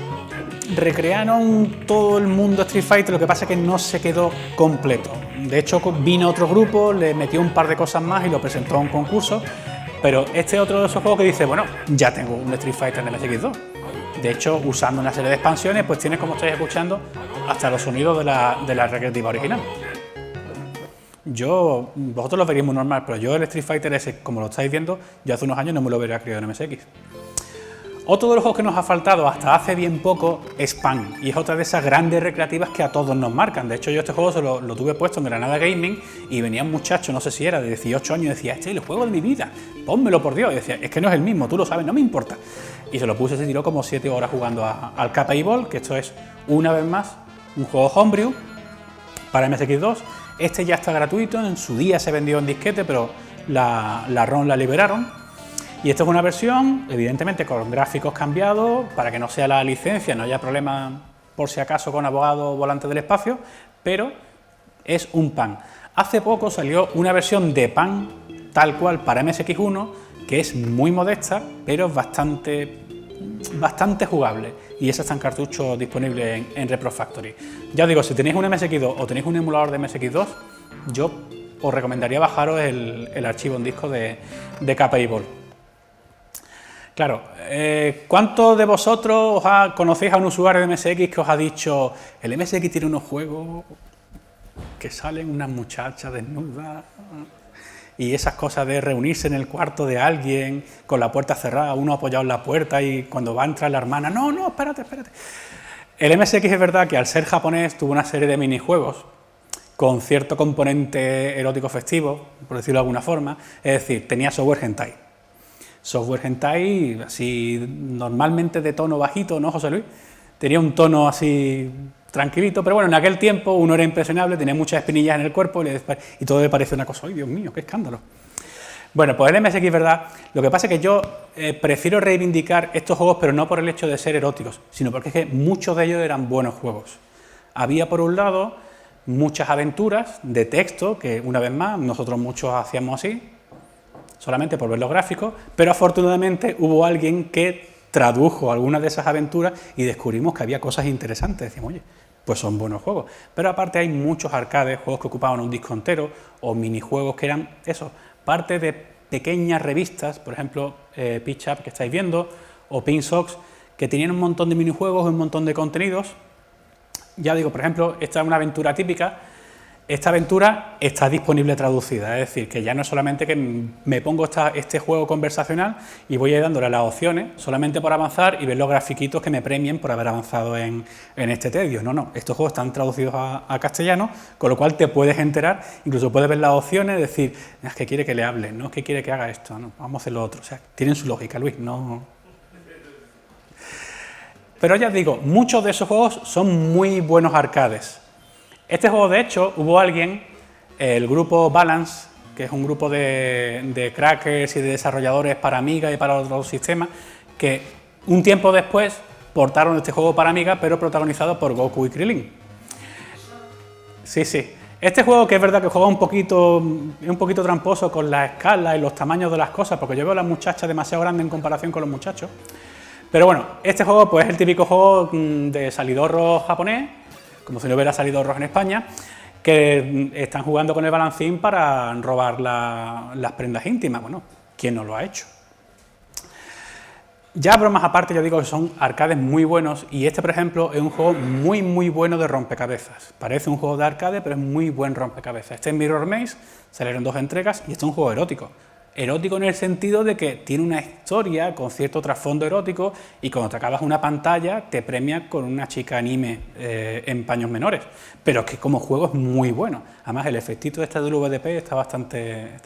recrearon todo el mundo Street Fighter, lo que pasa es que no se quedó completo. De hecho vino otro grupo, le metió un par de cosas más y lo presentó a un concurso, pero este es otro de esos juegos que dice, bueno, ya tengo un Street Fighter en MSX2. De hecho, usando una serie de expansiones, pues tienes, como estáis escuchando, hasta los sonidos de la recreativa original. Vosotros lo veréis muy normal, pero yo el Street Fighter ese, como lo estáis viendo, yo hace unos años no me lo hubiera creado en MSX. Otro de los juegos que nos ha faltado hasta hace bien poco es Pan, y es otra de esas grandes recreativas que a todos nos marcan. De hecho, yo este juego lo tuve puesto en Granada Gaming y venía un muchacho, no sé si era de 18 años, y decía, este es el juego de mi vida, pónmelo por Dios. Y decía, es que no es el mismo, tú lo sabes, no me importa. Y se lo puse, se tiró como 7 horas jugando al Kappa Ball, que esto es, una vez más, un juego homebrew para MSX2. Este ya está gratuito, en su día se vendió en disquete, pero la ROM la liberaron. Y esta es una versión, evidentemente con gráficos cambiados, para que no sea la licencia, no haya problema por si acaso con abogado volante del espacio, pero es un Pan. Hace poco salió una versión de Pan tal cual para MSX1, que es muy modesta, pero es bastante jugable, y esa está en cartucho disponible en Repro Factory. Ya os digo, si tenéis un MSX2 o tenéis un emulador de MSX2, yo os recomendaría bajaros el archivo en disco de Capable. Claro, ¿cuántos de vosotros conocéis a un usuario de MSX que os ha dicho el MSX tiene unos juegos que salen unas muchachas desnudas y esas cosas de reunirse en el cuarto de alguien con la puerta cerrada, uno apoyado en la puerta y cuando va a entrar la hermana, no, espérate. El MSX es verdad que al ser japonés tuvo una serie de minijuegos con cierto componente erótico festivo, por decirlo de alguna forma, es decir, tenía software hentai. Software hentai, así, normalmente de tono bajito, ¿no, José Luis? Tenía un tono así tranquilito, pero bueno, en aquel tiempo uno era impresionable, tenía muchas espinillas en el cuerpo y todo le parecía una cosa, ¡ay, Dios mío, qué escándalo! Bueno, pues el MSX, ¿verdad? Lo que pasa es que yo prefiero reivindicar estos juegos, pero no por el hecho de ser eróticos, sino porque es que muchos de ellos eran buenos juegos. Había, por un lado, muchas aventuras de texto, que una vez más, nosotros muchos hacíamos así, solamente por ver los gráficos, pero afortunadamente hubo alguien que tradujo algunas de esas aventuras y descubrimos que había cosas interesantes. Decimos, oye, pues son buenos juegos. Pero aparte hay muchos arcades, juegos que ocupaban un disco entero, o minijuegos que eran, eso, parte de pequeñas revistas, por ejemplo, Pitch Up, que estáis viendo, o Pinsox, que tenían un montón de minijuegos, un montón de contenidos. Ya digo, por ejemplo, esta es una aventura típica. Esta aventura está disponible traducida, es decir, que ya no es solamente que me pongo este juego conversacional y voy a ir dándole las opciones solamente por avanzar y ver los grafiquitos que me premien por haber avanzado en este tedio. No, estos juegos están traducidos a castellano, con lo cual te puedes enterar, incluso puedes ver las opciones, decir, es que quiere que le hable, no es que quiere que haga esto, no, vamos a hacer lo otro. O sea, tienen su lógica, Luis, no. Pero ya os digo, muchos de esos juegos son muy buenos arcades. Este juego, de hecho, hubo alguien, el grupo Balance, que es un grupo de crackers y de desarrolladores para Amiga y para otros sistemas, que un tiempo después portaron este juego para Amiga, pero protagonizado por Goku y Krilin. Sí. Este juego, que es verdad que juega es un poquito tramposo con la escala y los tamaños de las cosas, porque yo veo a las muchachas demasiado grandes en comparación con los muchachos. Pero bueno, este juego pues, es el típico juego de salidorro japonés, como si no hubiera salidorros en España, que están jugando con el balancín para robar las prendas íntimas. Bueno, ¿quién no lo ha hecho? Ya bromas aparte, yo digo que son arcades muy buenos, y este, por ejemplo, es un juego muy bueno de rompecabezas. Parece un juego de arcade, pero es muy buen rompecabezas. Este es Mirror Maze, salieron 2 entregas, y este es un juego erótico. Erótico en el sentido de que tiene una historia con cierto trasfondo erótico, y cuando te acabas una pantalla te premia con una chica anime en paños menores, pero que como juego es muy bueno. Además el efectito este del VDP está bastante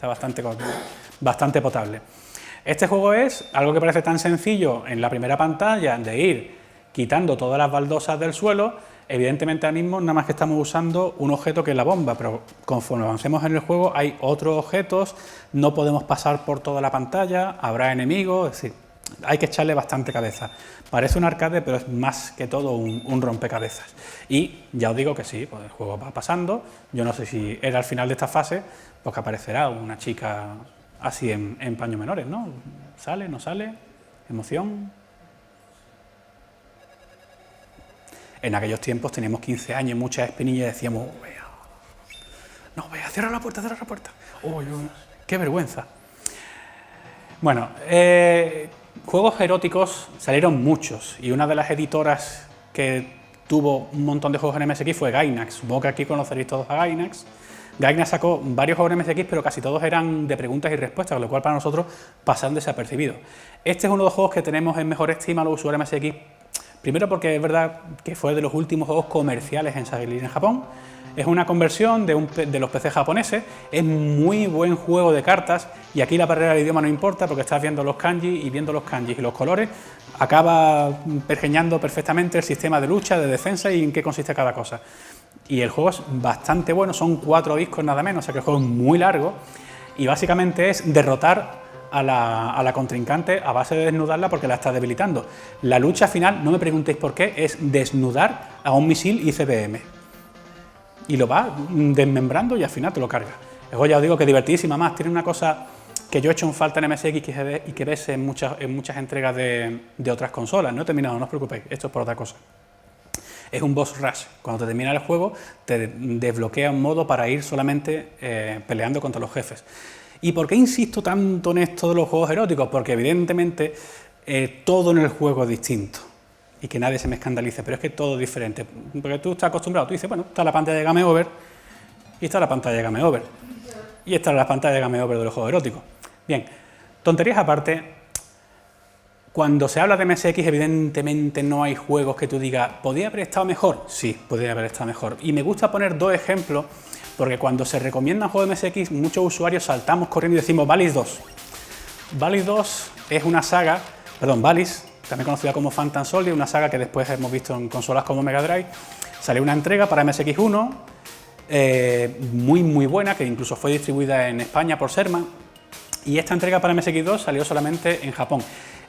potable. Este juego es algo que parece tan sencillo en la primera pantalla, de ir quitando todas las baldosas del suelo. Evidentemente ahora mismo nada más que estamos usando un objeto que es la bomba, pero conforme avancemos en el juego hay otros objetos, no podemos pasar por toda la pantalla, habrá enemigos, es decir, hay que echarle bastante cabeza. Parece un arcade, pero es más que todo un rompecabezas. Y ya os digo que sí, pues el juego va pasando, yo no sé si era al final de esta fase, pues que aparecerá una chica así en paños menores, ¿no? ¿Sale, no sale? ¿Emoción? En aquellos tiempos teníamos 15 años, muchas espinillas, y decíamos, vea, cierra la puerta. Oh, qué vergüenza. Bueno, juegos eróticos salieron muchos, y una de las editoras que tuvo un montón de juegos en MSX fue Gainax. Supongo que aquí conoceréis todos a Gainax. Gainax sacó varios juegos en MSX, pero casi todos eran de preguntas y respuestas, con lo cual para nosotros pasan desapercibidos. Este es uno de los juegos que tenemos en mejor estima a los usuarios MSX. Primero porque es verdad que fue de los últimos juegos comerciales en salir en Japón. Es una conversión de los PC japoneses, es muy buen juego de cartas, y aquí la barrera del idioma no importa porque estás viendo los kanji, y viendo los kanjis y los colores acaba pergeñando perfectamente el sistema de lucha, de defensa y en qué consiste cada cosa. Y el juego es bastante bueno, son 4 discos nada menos, o sea que el juego es muy largo, y básicamente es derrotar a la contrincante a base de desnudarla porque la está debilitando. La lucha final, no me preguntéis por qué, es desnudar a un misil ICBM. Y lo va desmembrando y al final te lo carga. Luego ya os digo que es divertidísima, más tiene una cosa que yo he hecho en falta en MSX y que ves en muchas entregas de otras consolas. No he terminado, no os preocupéis, esto es por otra cosa. Es un boss rush. Cuando te termina el juego, te desbloquea un modo para ir solamente peleando contra los jefes. ¿Y por qué insisto tanto en esto de los juegos eróticos? Porque evidentemente todo en el juego es distinto. Y que nadie se me escandalice, pero es que todo es diferente. Porque tú estás acostumbrado, tú dices, bueno, está la pantalla de Game Over y está la pantalla de Game Over. Y esta es la pantalla de Game Over de los juegos eróticos. Bien, tonterías aparte, cuando se habla de MSX, evidentemente no hay juegos que tú digas, ¿podría haber estado mejor? Sí, podría haber estado mejor. Y me gusta poner dos ejemplos, porque cuando se recomiendan juegos de MSX, muchos usuarios saltamos corriendo y decimos Valis 2. Valis 2 es una saga, Valis, también conocida como Phantom Soldier, una saga que después hemos visto en consolas como Mega Drive. Salió una entrega para MSX1, muy buena, que incluso fue distribuida en España por Sherman. Y esta entrega para MSX2 salió solamente en Japón.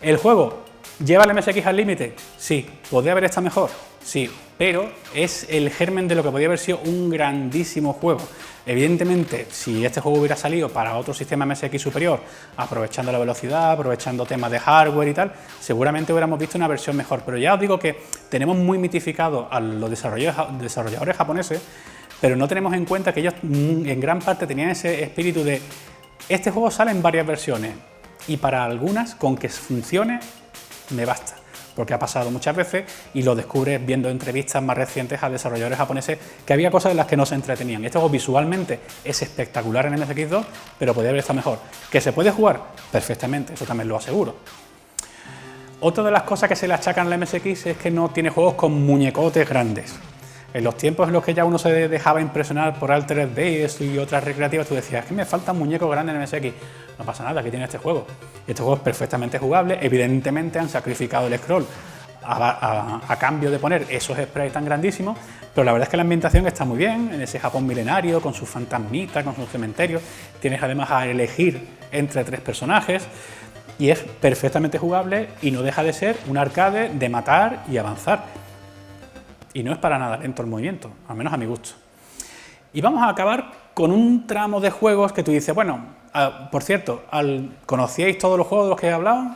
¿El juego lleva el MSX al límite? Sí. ¿Podría haber estado mejor? Sí. Pero es el germen de lo que podría haber sido un grandísimo juego. Evidentemente, si este juego hubiera salido para otro sistema MSX superior, aprovechando la velocidad, aprovechando temas de hardware y tal, seguramente hubiéramos visto una versión mejor. Pero ya os digo que tenemos muy mitificado a los desarrolladores japoneses, pero no tenemos en cuenta que ellos en gran parte tenían ese espíritu de este juego sale en varias versiones y para algunas con que funcione me basta, porque ha pasado muchas veces y lo descubres viendo entrevistas más recientes a desarrolladores japoneses que había cosas en las que no se entretenían. Este juego visualmente es espectacular en MSX2, pero podría haber estado mejor. ¿Que se puede jugar? Perfectamente, eso también lo aseguro. Otra de las cosas que se le achacan a la MSX es que no tiene juegos con muñecotes grandes. En los tiempos en los que ya uno se dejaba impresionar por Altered Beast y otras recreativas, tú decías, es que me faltan muñecos grandes en MSX. No pasa nada, aquí tiene este juego. Este juego es perfectamente jugable. Evidentemente han sacrificado el scroll a cambio de poner esos sprites tan grandísimos, pero la verdad es que la ambientación está muy bien, en ese Japón milenario, con sus fantasmitas, con sus cementerios. Tienes además a elegir entre 3 personajes y es perfectamente jugable y no deja de ser un arcade de matar y avanzar. Y no es para nada lento el movimiento, al menos a mi gusto. Y vamos a acabar con un tramo de juegos que tú dices, bueno, por cierto, ¿conocíais todos los juegos de los que he hablado?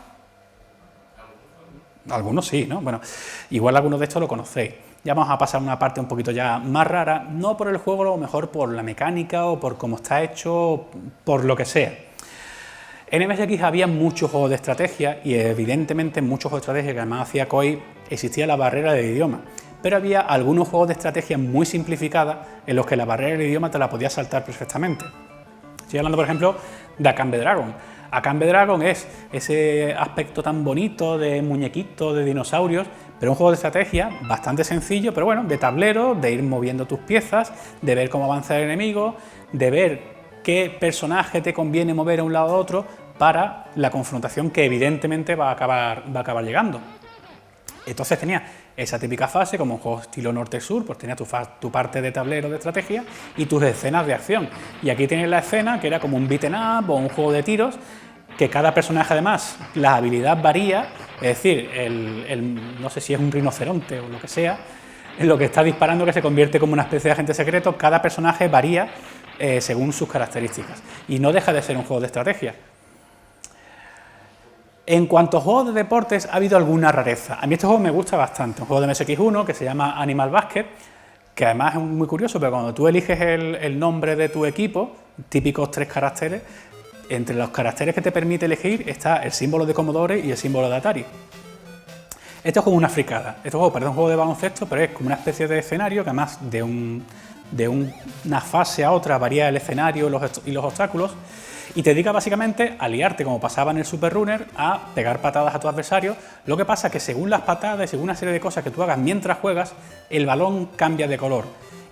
Algunos sí, ¿no? Bueno, igual algunos de estos lo conocéis. Ya vamos a pasar a una parte un poquito ya más rara, no por el juego, a lo mejor por la mecánica o por cómo está hecho, por lo que sea. En MSX había muchos juegos de estrategia y evidentemente en muchos juegos de estrategia que además hacía Koei existía la barrera del idioma. Pero había algunos juegos de estrategia muy simplificadas en los que la barrera del idioma te la podías saltar perfectamente. Estoy hablando, por ejemplo, de Akambe Dragon. Akambe Dragon es ese aspecto tan bonito de muñequitos, de dinosaurios, pero un juego de estrategia bastante sencillo, pero bueno, de tablero, de ir moviendo tus piezas, de ver cómo avanza el enemigo, de ver qué personaje te conviene mover a un lado a otro para la confrontación que evidentemente va a acabar llegando. Entonces tenía esa típica fase, como un juego estilo norte-sur, pues tenía tu parte de tablero de estrategia y tus escenas de acción. Y aquí tienes la escena que era como un beat'em up o un juego de tiros, que cada personaje además, la habilidad varía, es decir, no sé si es un rinoceronte o lo que sea, en lo que está disparando que se convierte como una especie de agente secreto, cada personaje varía según sus características. Y no deja de ser un juego de estrategia. En cuanto a juegos de deportes, ha habido alguna rareza. A mí este juego me gusta bastante. Un juego de MSX1 que se llama Animal Basket, que además es muy curioso, pero cuando tú eliges el nombre de tu equipo, típicos 3 caracteres, entre los caracteres que te permite elegir está el símbolo de Commodore y el símbolo de Atari. Este juego es una fricada. Este juego parece un juego de baloncesto, pero es como una especie de escenario que además de una fase a otra varía el escenario y los obstáculos. Y te dedica básicamente a liarte, como pasaba en el Super Runner, a pegar patadas a tu adversario. Lo que pasa es que según las patadas y según una serie de cosas que tú hagas mientras juegas, el balón cambia de color.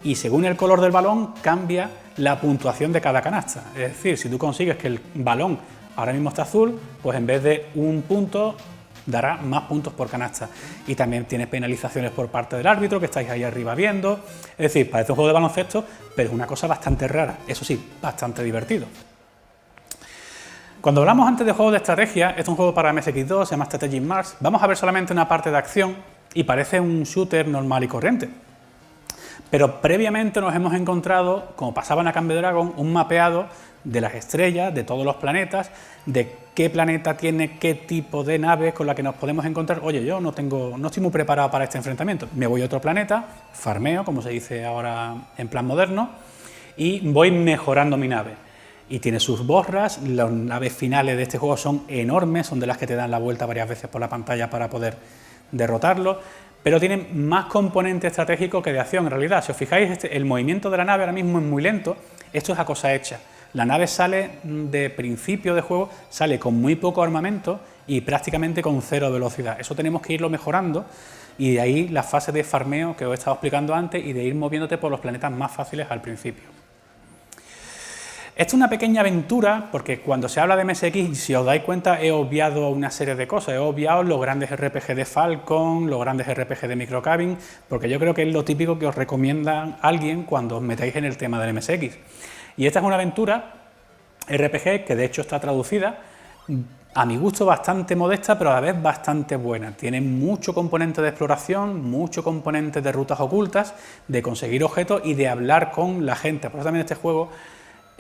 Y según el color del balón, cambia la puntuación de cada canasta. Es decir, si tú consigues que el balón ahora mismo está azul, pues en vez de 1 punto, dará más puntos por canasta. Y también tienes penalizaciones por parte del árbitro, que estáis ahí arriba viendo. Es decir, parece un juego de baloncesto, pero es una cosa bastante rara. Eso sí, bastante divertido. Cuando hablamos antes de juegos de estrategia, este es un juego para MSX2, se llama Strategic Mars, vamos a ver solamente una parte de acción y parece un shooter normal y corriente. Pero previamente nos hemos encontrado, como pasaba en Akambe Dragon, un mapeado de las estrellas, de todos los planetas, de qué planeta tiene qué tipo de nave con la que nos podemos encontrar. Oye, yo no estoy muy preparado para este enfrentamiento, me voy a otro planeta, farmeo, como se dice ahora en plan moderno, y voy mejorando mi nave. Y tiene sus borras, las naves finales de este juego son enormes, son de las que te dan la vuelta varias veces por la pantalla para poder derrotarlo, pero tienen más componente estratégico que de acción en realidad. Si os fijáis, el movimiento de la nave ahora mismo es muy lento, esto es a cosa hecha. La nave sale de principio de juego, sale con muy poco armamento y prácticamente con 0 velocidad. Eso tenemos que irlo mejorando y de ahí la fase de farmeo que os he estado explicando antes y de ir moviéndote por los planetas más fáciles al principio. Esto es una pequeña aventura, porque cuando se habla de MSX, si os dais cuenta, he obviado una serie de cosas. He obviado los grandes RPG de Falcon, los grandes RPG de Microcabin, porque yo creo que es lo típico que os recomienda alguien cuando os metáis en el tema del MSX. Y esta es una aventura RPG que de hecho está traducida, a mi gusto bastante modesta, pero a la vez bastante buena. Tiene mucho componente de exploración, mucho componente de rutas ocultas, de conseguir objetos y de hablar con la gente. Por eso también este juego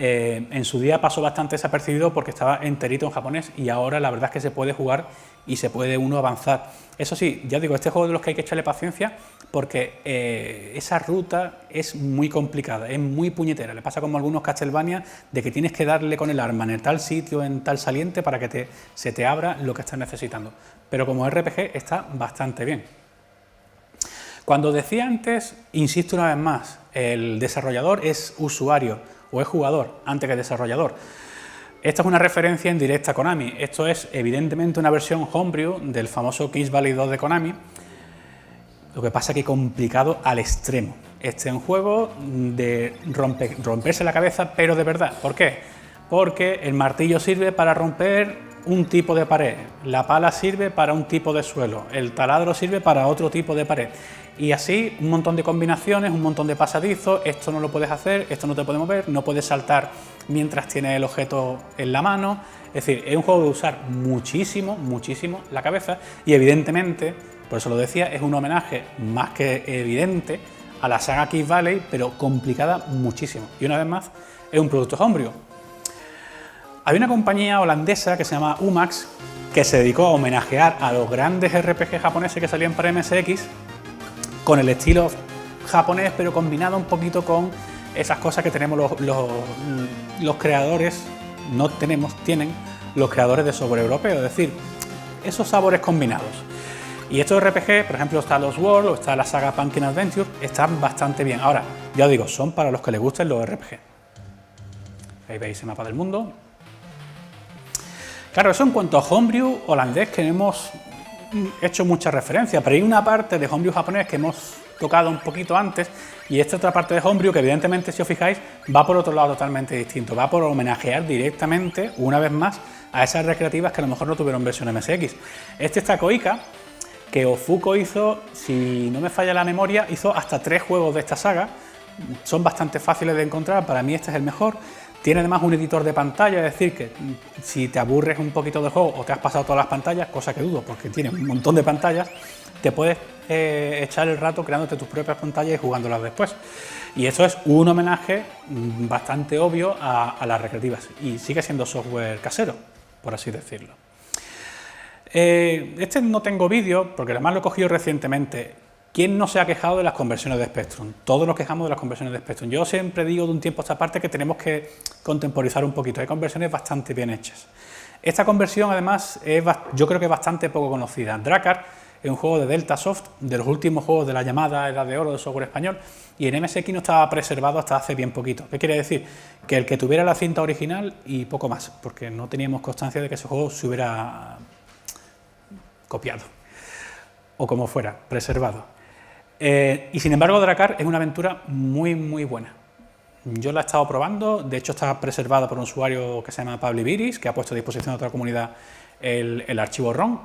en su día pasó bastante desapercibido porque estaba enterito en japonés y ahora la verdad es que se puede jugar y se puede uno avanzar. Eso sí, ya digo, este juego de los que hay que echarle paciencia porque esa ruta es muy complicada, es muy puñetera. Le pasa como a algunos Castlevania de que tienes que darle con el arma en tal sitio, en tal saliente para que se te abra lo que estás necesitando. Pero como RPG está bastante bien. Cuando decía antes, insisto una vez más, el desarrollador es usuario o es jugador antes que desarrollador. Esta es una referencia en directa a Konami. Esto es evidentemente una versión homebrew del famoso Kings Valley 2 de Konami. Lo que pasa es que complicado al extremo. Este es un juego de romperse la cabeza, pero de verdad. ¿Por qué? Porque el martillo sirve para romper un tipo de pared, la pala sirve para un tipo de suelo, el taladro sirve para otro tipo de pared. Y así un montón de combinaciones, un montón de pasadizos, esto no lo puedes hacer, esto no te puede mover, no puedes saltar mientras tienes el objeto en la mano. Es decir, es un juego de usar muchísimo la cabeza y evidentemente, por eso lo decía, es un homenaje más que evidente a la saga Kings Valley, pero complicada muchísimo. Y una vez más, es un producto homebrew. Hay una compañía holandesa que se llama Umax que se dedicó a homenajear a los grandes RPG japoneses que salían para MSX con el estilo japonés, pero combinado un poquito con esas cosas que tenemos los creadores, tienen los creadores de software europeo, es decir, esos sabores combinados. Y estos RPG, por ejemplo, está Lost World o está la saga Pumpkin Adventure, están bastante bien. Ahora, ya os digo, son para los que les gusten los RPG. Ahí veis el mapa del mundo. Claro, eso en cuanto a homebrew holandés, que hemos hecho mucha referencia, pero hay una parte de homebrew japonés que hemos tocado un poquito antes y esta otra parte de homebrew que evidentemente, si os fijáis, va por otro lado totalmente distinto, va por homenajear directamente, una vez más, a esas recreativas que a lo mejor no tuvieron versión MSX. Este está Koika, que Ofuko hizo, si no me falla la memoria, hizo hasta 3 juegos de esta saga, son bastante fáciles de encontrar, para mí este es el mejor. Tiene además un editor de pantalla, es decir, que si te aburres un poquito del juego o te has pasado todas las pantallas, cosa que dudo porque tiene un montón de pantallas, te puedes echar el rato creándote tus propias pantallas y jugándolas después. Y eso es un homenaje bastante obvio a las recreativas y sigue siendo software casero, por así decirlo. Este no tengo vídeo porque además lo he cogido recientemente. ¿Quién no se ha quejado de las conversiones de Spectrum? Todos nos quejamos de las conversiones de Spectrum. Yo siempre digo de un tiempo a esta parte que tenemos que contemporizar un poquito. Hay conversiones bastante bien hechas. Esta conversión, además, yo creo que es bastante poco conocida. Drakkar es un juego de Deltasoft, de los últimos juegos de la llamada Edad de Oro del software español, y en MSX no estaba preservado hasta hace bien poquito. ¿Qué quiere decir? Que el que tuviera la cinta original y poco más, porque no teníamos constancia de que ese juego se hubiera copiado, o como fuera, preservado. Y sin embargo, Drakkar es una aventura muy buena. Yo la he estado probando, de hecho está preservada por un usuario que se llama Pablo Ibiris, que ha puesto a disposición de otra comunidad el archivo ROM,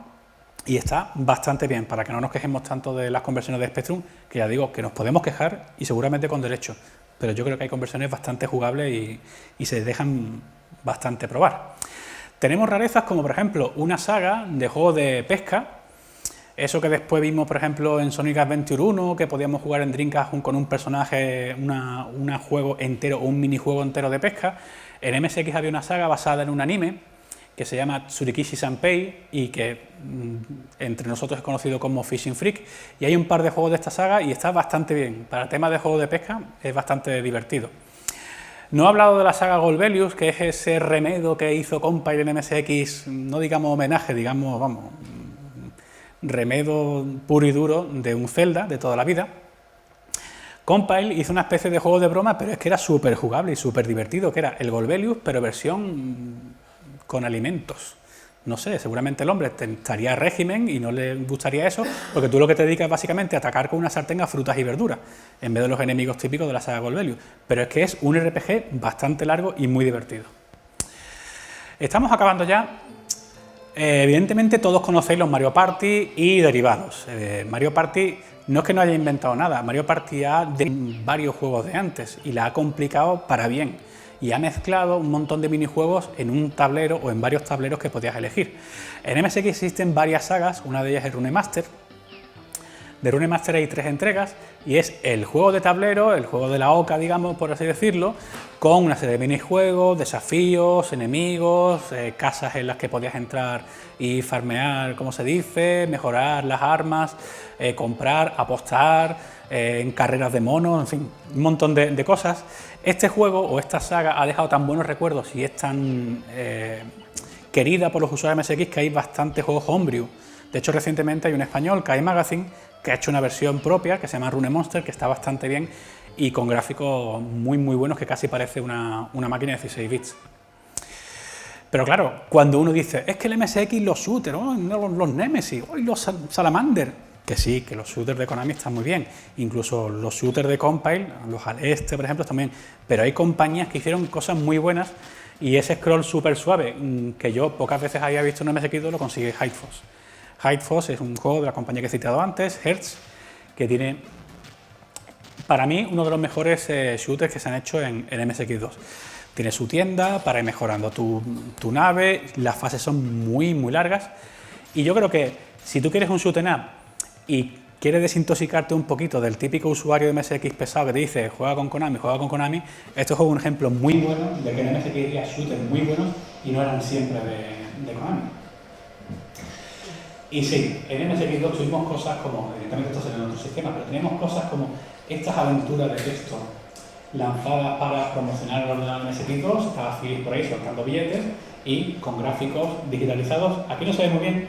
y está bastante bien, para que no nos quejemos tanto de las conversiones de Spectrum, que ya digo, que nos podemos quejar y seguramente con derecho, pero yo creo que hay conversiones bastante jugables y se dejan bastante probar. Tenemos rarezas como por ejemplo una saga de juegos de pesca, Eso que después vimos, por ejemplo, en Sonic Adventure 1, que podíamos jugar en Dreamcast con un personaje, un juego entero o un minijuego entero de pesca. En MSX había una saga basada en un anime que se llama Tsurikishi Sanpei y que entre nosotros es conocido como Fishing Freak, y hay un par de juegos de esta saga y está bastante bien. Para temas de juego de pesca es bastante divertido. No he hablado de la saga Golbelius, que es ese remedo que hizo Compile en MSX, no digamos homenaje, digamos, vamos, remedo puro y duro de un Zelda de toda la vida. Compile hizo una especie de juego de broma, pero es que era súper jugable y súper divertido, que era el Golbelius, pero versión con alimentos. No sé, seguramente el hombre estaría régimen y no le gustaría eso, porque tú lo que te dedicas básicamente a atacar con una sartén a frutas y verduras, en vez de los enemigos típicos de la saga Golbelius. Pero es que es un RPG bastante largo y muy divertido. Estamos acabando ya. Evidentemente todos conocéis los Mario Party y derivados. Mario Party no es que no haya inventado nada, Mario Party ha de varios juegos de antes y la ha complicado para bien. Y ha mezclado un montón de minijuegos en un tablero o en varios tableros que podías elegir. En MSX existen varias sagas, una de ellas es Rune Master. De Rune Master hay 3 entregas y es el juego de tablero, el juego de la oca, digamos, por así decirlo, con una serie de minijuegos, desafíos, enemigos, casas en las que podías entrar y farmear, como se dice, mejorar las armas, comprar, apostar, en carreras de monos, en fin, un montón de cosas. Este juego o esta saga ha dejado tan buenos recuerdos y es tan querida por los usuarios de MSX que hay bastantes juegos homebrew. De hecho, recientemente hay un español, Kai Magazine, que ha hecho una versión propia que se llama Rune Monster, que está bastante bien y con gráficos muy buenos, que casi parece una máquina de 16 bits. Pero claro, cuando uno dice, es que el MSX, los shooters, los Nemesis, los Salamander, que sí, que los shooters de Konami están muy bien, incluso los shooters de Compile, los al este, por ejemplo, también, pero hay compañías que hicieron cosas muy buenas y ese scroll súper suave, que yo pocas veces había visto en un MSX2, lo consigue Hydefos. Hydefos es un juego de la compañía que he citado antes, Hertz, que tiene, para mí, uno de los mejores shooters que se han hecho en MSX2. Tiene su tienda para ir mejorando tu nave, las fases son muy largas y yo creo que si tú quieres un shoot'em up y quieres desintoxicarte un poquito del típico usuario de MSX pesado que te dice juega con Konami, esto es un ejemplo muy bueno de que en MSX había shooters muy buenos y no eran siempre de Konami. Y sí, en MSX2 tuvimos cosas como, evidentemente esto es en otro sistema, pero tenemos cosas como estas aventuras de texto lanzadas para promocionar el ordenador MSX2, estaba Philips por ahí soltando billetes y con gráficos digitalizados. Aquí no se ve muy bien,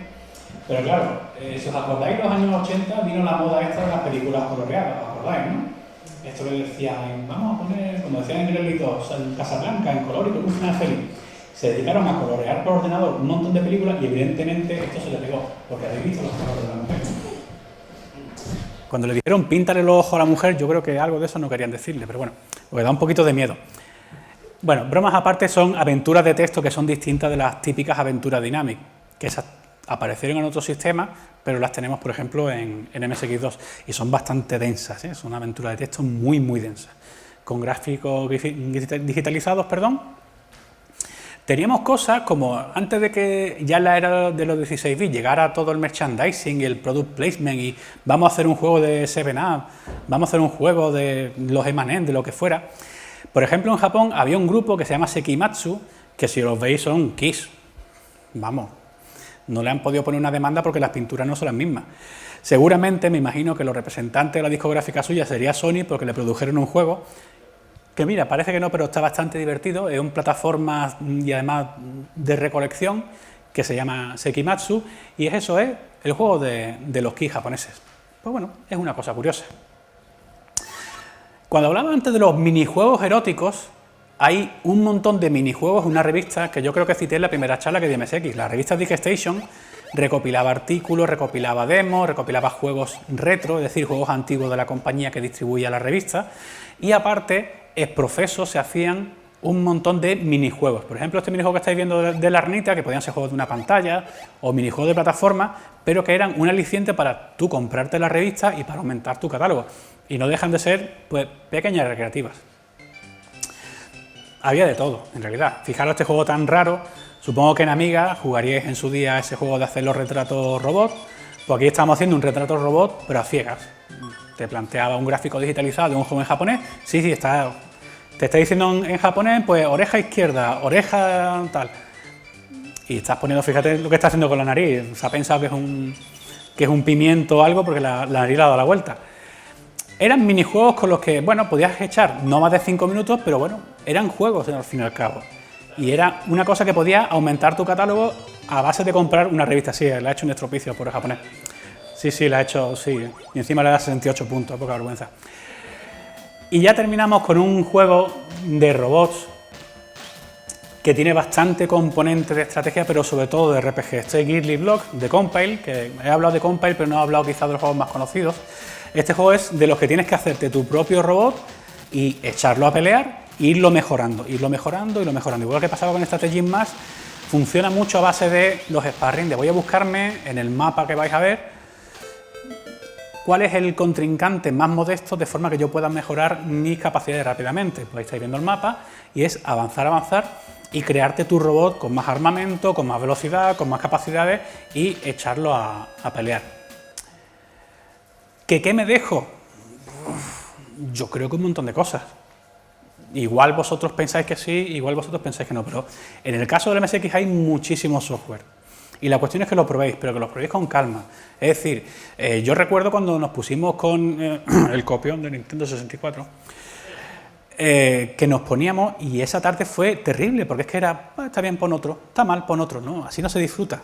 pero claro, si os acordáis, los años 80 vino la moda esta de las películas coloreadas, ¿os acordáis, no? Esto le decían, vamos a poner, como decían en Grelitos, en Casablanca, en color y con un final feliz. Se dedicaron a colorear por ordenador un montón de películas y evidentemente esto se le pegó, porque habéis visto los colores de la mujer. Cuando le dijeron píntale los ojos a la mujer, yo creo que algo de eso no querían decirle, pero bueno, porque da un poquito de miedo. Bueno, bromas aparte, son aventuras de texto que son distintas de las típicas aventuras Dynamic, que esas aparecieron en otros sistemas, pero las tenemos, por ejemplo, en MSX2 y son bastante densas, ¿eh? Son una aventura de texto muy densa, con gráficos digitalizados, Teníamos cosas como, antes de que ya en la era de los 16 bits llegara todo el merchandising y el product placement y vamos a hacer un juego de 7-Up, vamos a hacer un juego de los M&M, de lo que fuera. Por ejemplo, en Japón había un grupo que se llama Sekimatsu, que si los veis son Kiss. Vamos, no le han podido poner una demanda porque las pinturas no son las mismas. Seguramente, me imagino que los representantes de la discográfica suya sería Sony porque le produjeron un juego que mira, parece que no, pero está bastante divertido, es una plataforma y además de recolección que se llama Sekimatsu y eso es el juego de los ki japoneses. Pues bueno, es una cosa curiosa. Cuando hablaba antes de los minijuegos eróticos, hay un montón de minijuegos en una revista que yo creo que cité en la primera charla que di MSX. La revista Dick Station recopilaba artículos, recopilaba demos, recopilaba juegos retro, es decir, juegos antiguos de la compañía que distribuía la revista y aparte exprofeso se hacían un montón de minijuegos. Por ejemplo, este minijuego que estáis viendo de la Arnita, que podían ser juegos de una pantalla o minijuegos de plataforma, pero que eran un aliciente para tú comprarte la revista y para aumentar tu catálogo. Y no dejan de ser, pues, pequeñas recreativas. Había de todo, en realidad. Fijaros este juego tan raro. Supongo que en Amiga jugaríais en su día ese juego de hacer los retratos robots, Pues aquí estamos haciendo un retrato robot, pero a ciegas. Te planteaba un gráfico digitalizado de un joven japonés. Sí, te está diciendo en japonés, pues oreja izquierda, oreja tal. Y estás poniendo, fíjate lo que está haciendo con la nariz. Se ha pensado que es un pimiento o algo porque la nariz le ha dado la vuelta. Eran minijuegos con los que, bueno, podías echar no más de 5 minutos, pero bueno, eran juegos al fin y al cabo. Y era una cosa que podía aumentar tu catálogo a base de comprar una revista. Sí, la ha hecho un estropicio por el japonés. Sí, la ha hecho, sí. Y encima le da 68 puntos, poca vergüenza. Y ya terminamos con un juego de robots que tiene bastante componente de estrategia, pero sobre todo de RPG. Este es Gearly Block de Compile, que he hablado de Compile, pero no he hablado quizás de los juegos más conocidos. Este juego es de los que tienes que hacerte tu propio robot y echarlo a pelear e irlo mejorando. Igual que pasaba con Strategy Más, funciona mucho a base de los sparring, de voy a buscarme en el mapa que vais a ver cuál es el contrincante más modesto de forma que yo pueda mejorar mis capacidades rápidamente. Pues ahí estáis viendo el mapa y es avanzar y crearte tu robot con más armamento, con más velocidad, con más capacidades y echarlo a pelear. ¿Qué me dejo? Yo creo que un montón de cosas. Igual vosotros pensáis que sí, igual vosotros pensáis que no, pero en el caso del MSX hay muchísimo software. Y la cuestión es que lo probéis, pero que lo probéis con calma. Es decir, yo recuerdo cuando nos pusimos con el copión de Nintendo 64, que nos poníamos y esa tarde fue terrible, porque es que era, está bien, pon otro, está mal, pon otro, no, así no se disfruta.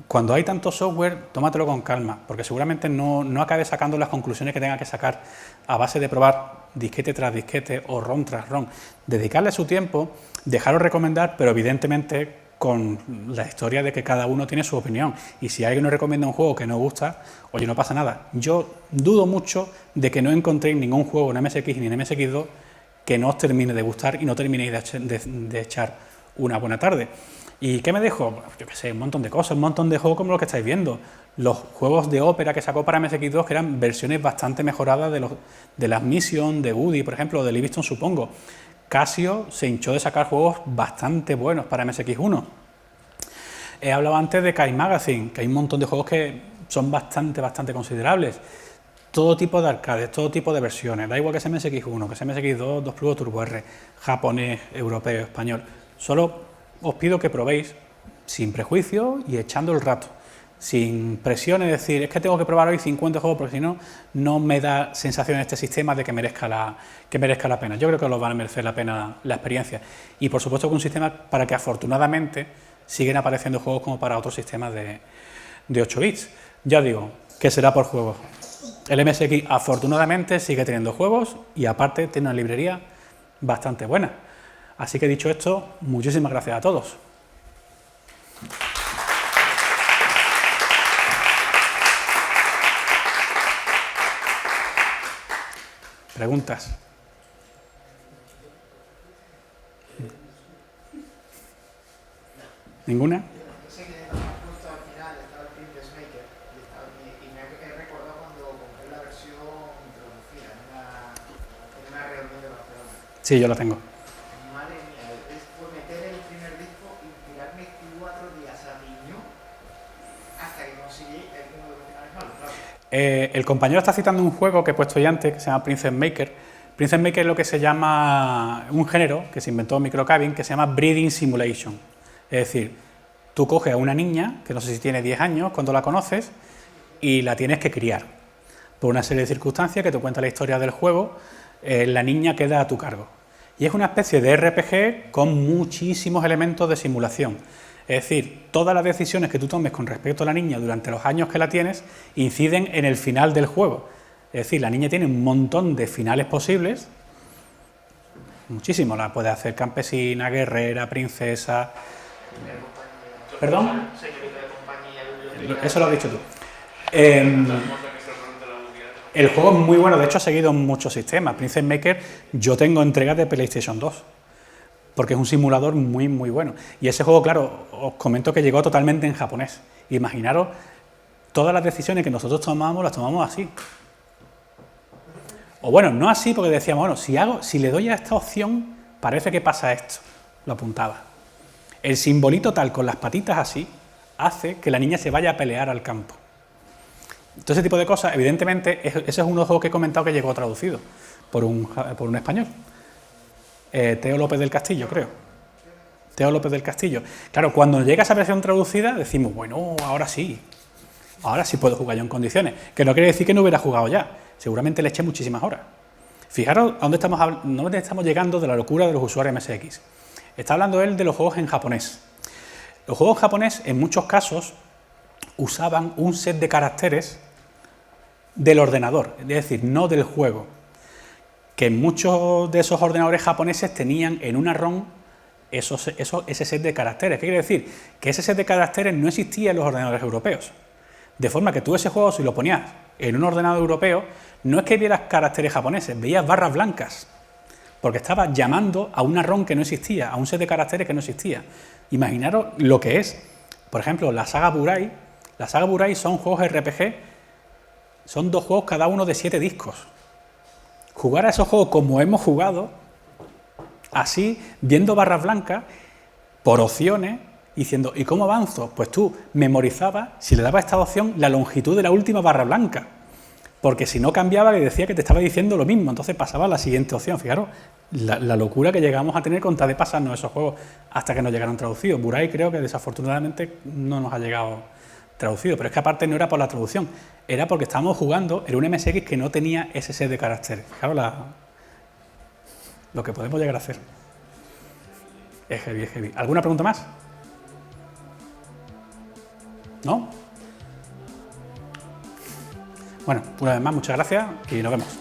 Cuando hay tanto software, tómatelo con calma, porque seguramente no acabes sacando las conclusiones que tenga que sacar a base de probar disquete tras disquete o ROM tras ROM. Dedicarle su tiempo, dejaros recomendar, pero evidentemente con la historia de que cada uno tiene su opinión. Y si alguien nos recomienda un juego que no gusta, oye, no pasa nada. Yo dudo mucho de que no encontréis ningún juego en MSX ni en MSX2 que no os termine de gustar y no terminéis de echar una buena tarde. ¿Y qué me dejo? Yo qué sé, un montón de cosas, un montón de juegos como los que estáis viendo. Los juegos de Opera que sacó para MSX2, que eran versiones bastante mejoradas de las Mission, de Woody, por ejemplo, de Livingston, supongo. Casio se hinchó de sacar juegos bastante buenos para MSX1. He hablado antes de Kai Magazine, que hay un montón de juegos que son bastante considerables. Todo tipo de arcades, todo tipo de versiones. Da igual que sea MSX1, que sea MSX2, 2 Plus, Turbo R, japonés, europeo, español. Solo os pido que probéis sin prejuicio y echando el rato, sin presión, es decir, es que tengo que probar hoy 50 juegos porque si no, no me da sensación este sistema de que merezca la pena. Yo creo que os va a merecer la pena la experiencia. Y por supuesto que un sistema para que afortunadamente siguen apareciendo juegos como para otros sistemas de 8 bits. Ya digo, que será por juegos. El MSX afortunadamente sigue teniendo juegos y aparte tiene una librería bastante buena. Así que dicho esto, muchísimas gracias a todos. ¿Preguntas? ¿Ninguna? Sé que justo al final estaba el Princess Maker y me he recordado cuando compré la versión introducida en una reunión de Barcelona. Sí, yo la tengo. Madre mía, fue meter el primer disco y tirarme 4 días a niño hasta que conseguí el número de finales malos, claro. El compañero está citando un juego que he puesto ya antes, que se llama Princess Maker. Princess Maker es lo que se llama un género que se inventó Microcabin, que se llama Breeding Simulation. Es decir, tú coges a una niña, que no sé si tiene 10 años, cuando la conoces, y la tienes que criar. Por una serie de circunstancias que te cuenta la historia del juego, la niña queda a tu cargo. Y es una especie de RPG con muchísimos elementos de simulación. Es decir, todas las decisiones que tú tomes con respecto a la niña durante los años que la tienes inciden en el final del juego. Es decir, la niña tiene un montón de finales posibles, muchísimo. La puede hacer campesina, guerrera, princesa. ¿Perdón? Eso lo has dicho tú. El juego es muy bueno, de hecho ha seguido muchos sistemas. Princess Maker, yo tengo entregas de PlayStation 2, porque es un simulador muy bueno. Y ese juego, claro, os comento que llegó totalmente en japonés. Imaginaros, todas las decisiones que nosotros tomamos, las tomamos así. O bueno, no así, porque decíamos, bueno, si le doy a esta opción, parece que pasa esto. Lo apuntaba. El simbolito tal, con las patitas así, hace que la niña se vaya a pelear al campo. Todo ese tipo de cosas, evidentemente, ese es uno de los juegos que he comentado que llegó traducido por un español. Teo López del Castillo, creo. Teo López del Castillo. Claro, cuando llega esa versión traducida, decimos, bueno, ahora sí puedo jugar yo en condiciones. Que no quiere decir que no hubiera jugado ya. Seguramente le eché muchísimas horas. Fijaros a dónde estamos llegando de la locura de los usuarios MSX. Está hablando él de los juegos en japonés. Los juegos japonés, en muchos casos, usaban un set de caracteres del ordenador, es decir, no del juego. Que muchos de esos ordenadores japoneses tenían en una ROM ese set de caracteres. ¿Qué quiere decir? Que ese set de caracteres no existía en los ordenadores europeos. De forma que tú ese juego, si lo ponías en un ordenador europeo, no es que vieras caracteres japoneses, veías barras blancas. Porque estaba llamando a una ROM que no existía, a un set de caracteres que no existía. Imaginaros lo que es, por ejemplo, la saga Burai. La saga Burai son juegos RPG, son 2 juegos cada uno de 7 discos. Jugar a esos juegos como hemos jugado, así, viendo barras blancas, por opciones, diciendo, ¿y cómo avanzo? Pues tú memorizabas, si le dabas esta opción, la longitud de la última barra blanca. Porque si no cambiaba, le decía que te estaba diciendo lo mismo. Entonces pasaba a la siguiente opción. Fijaros, la locura que llegamos a tener con tal de pasarnos esos juegos hasta que nos llegaron traducidos. Burai creo que desafortunadamente no nos ha llegado traducido. Pero es que aparte no era por la traducción, era porque estábamos jugando en un MSX que no tenía ese set de caracteres. Fijaros lo que podemos llegar a hacer. Es heavy, es heavy. ¿Alguna pregunta más? ¿No? Bueno, una vez más, muchas gracias y nos vemos.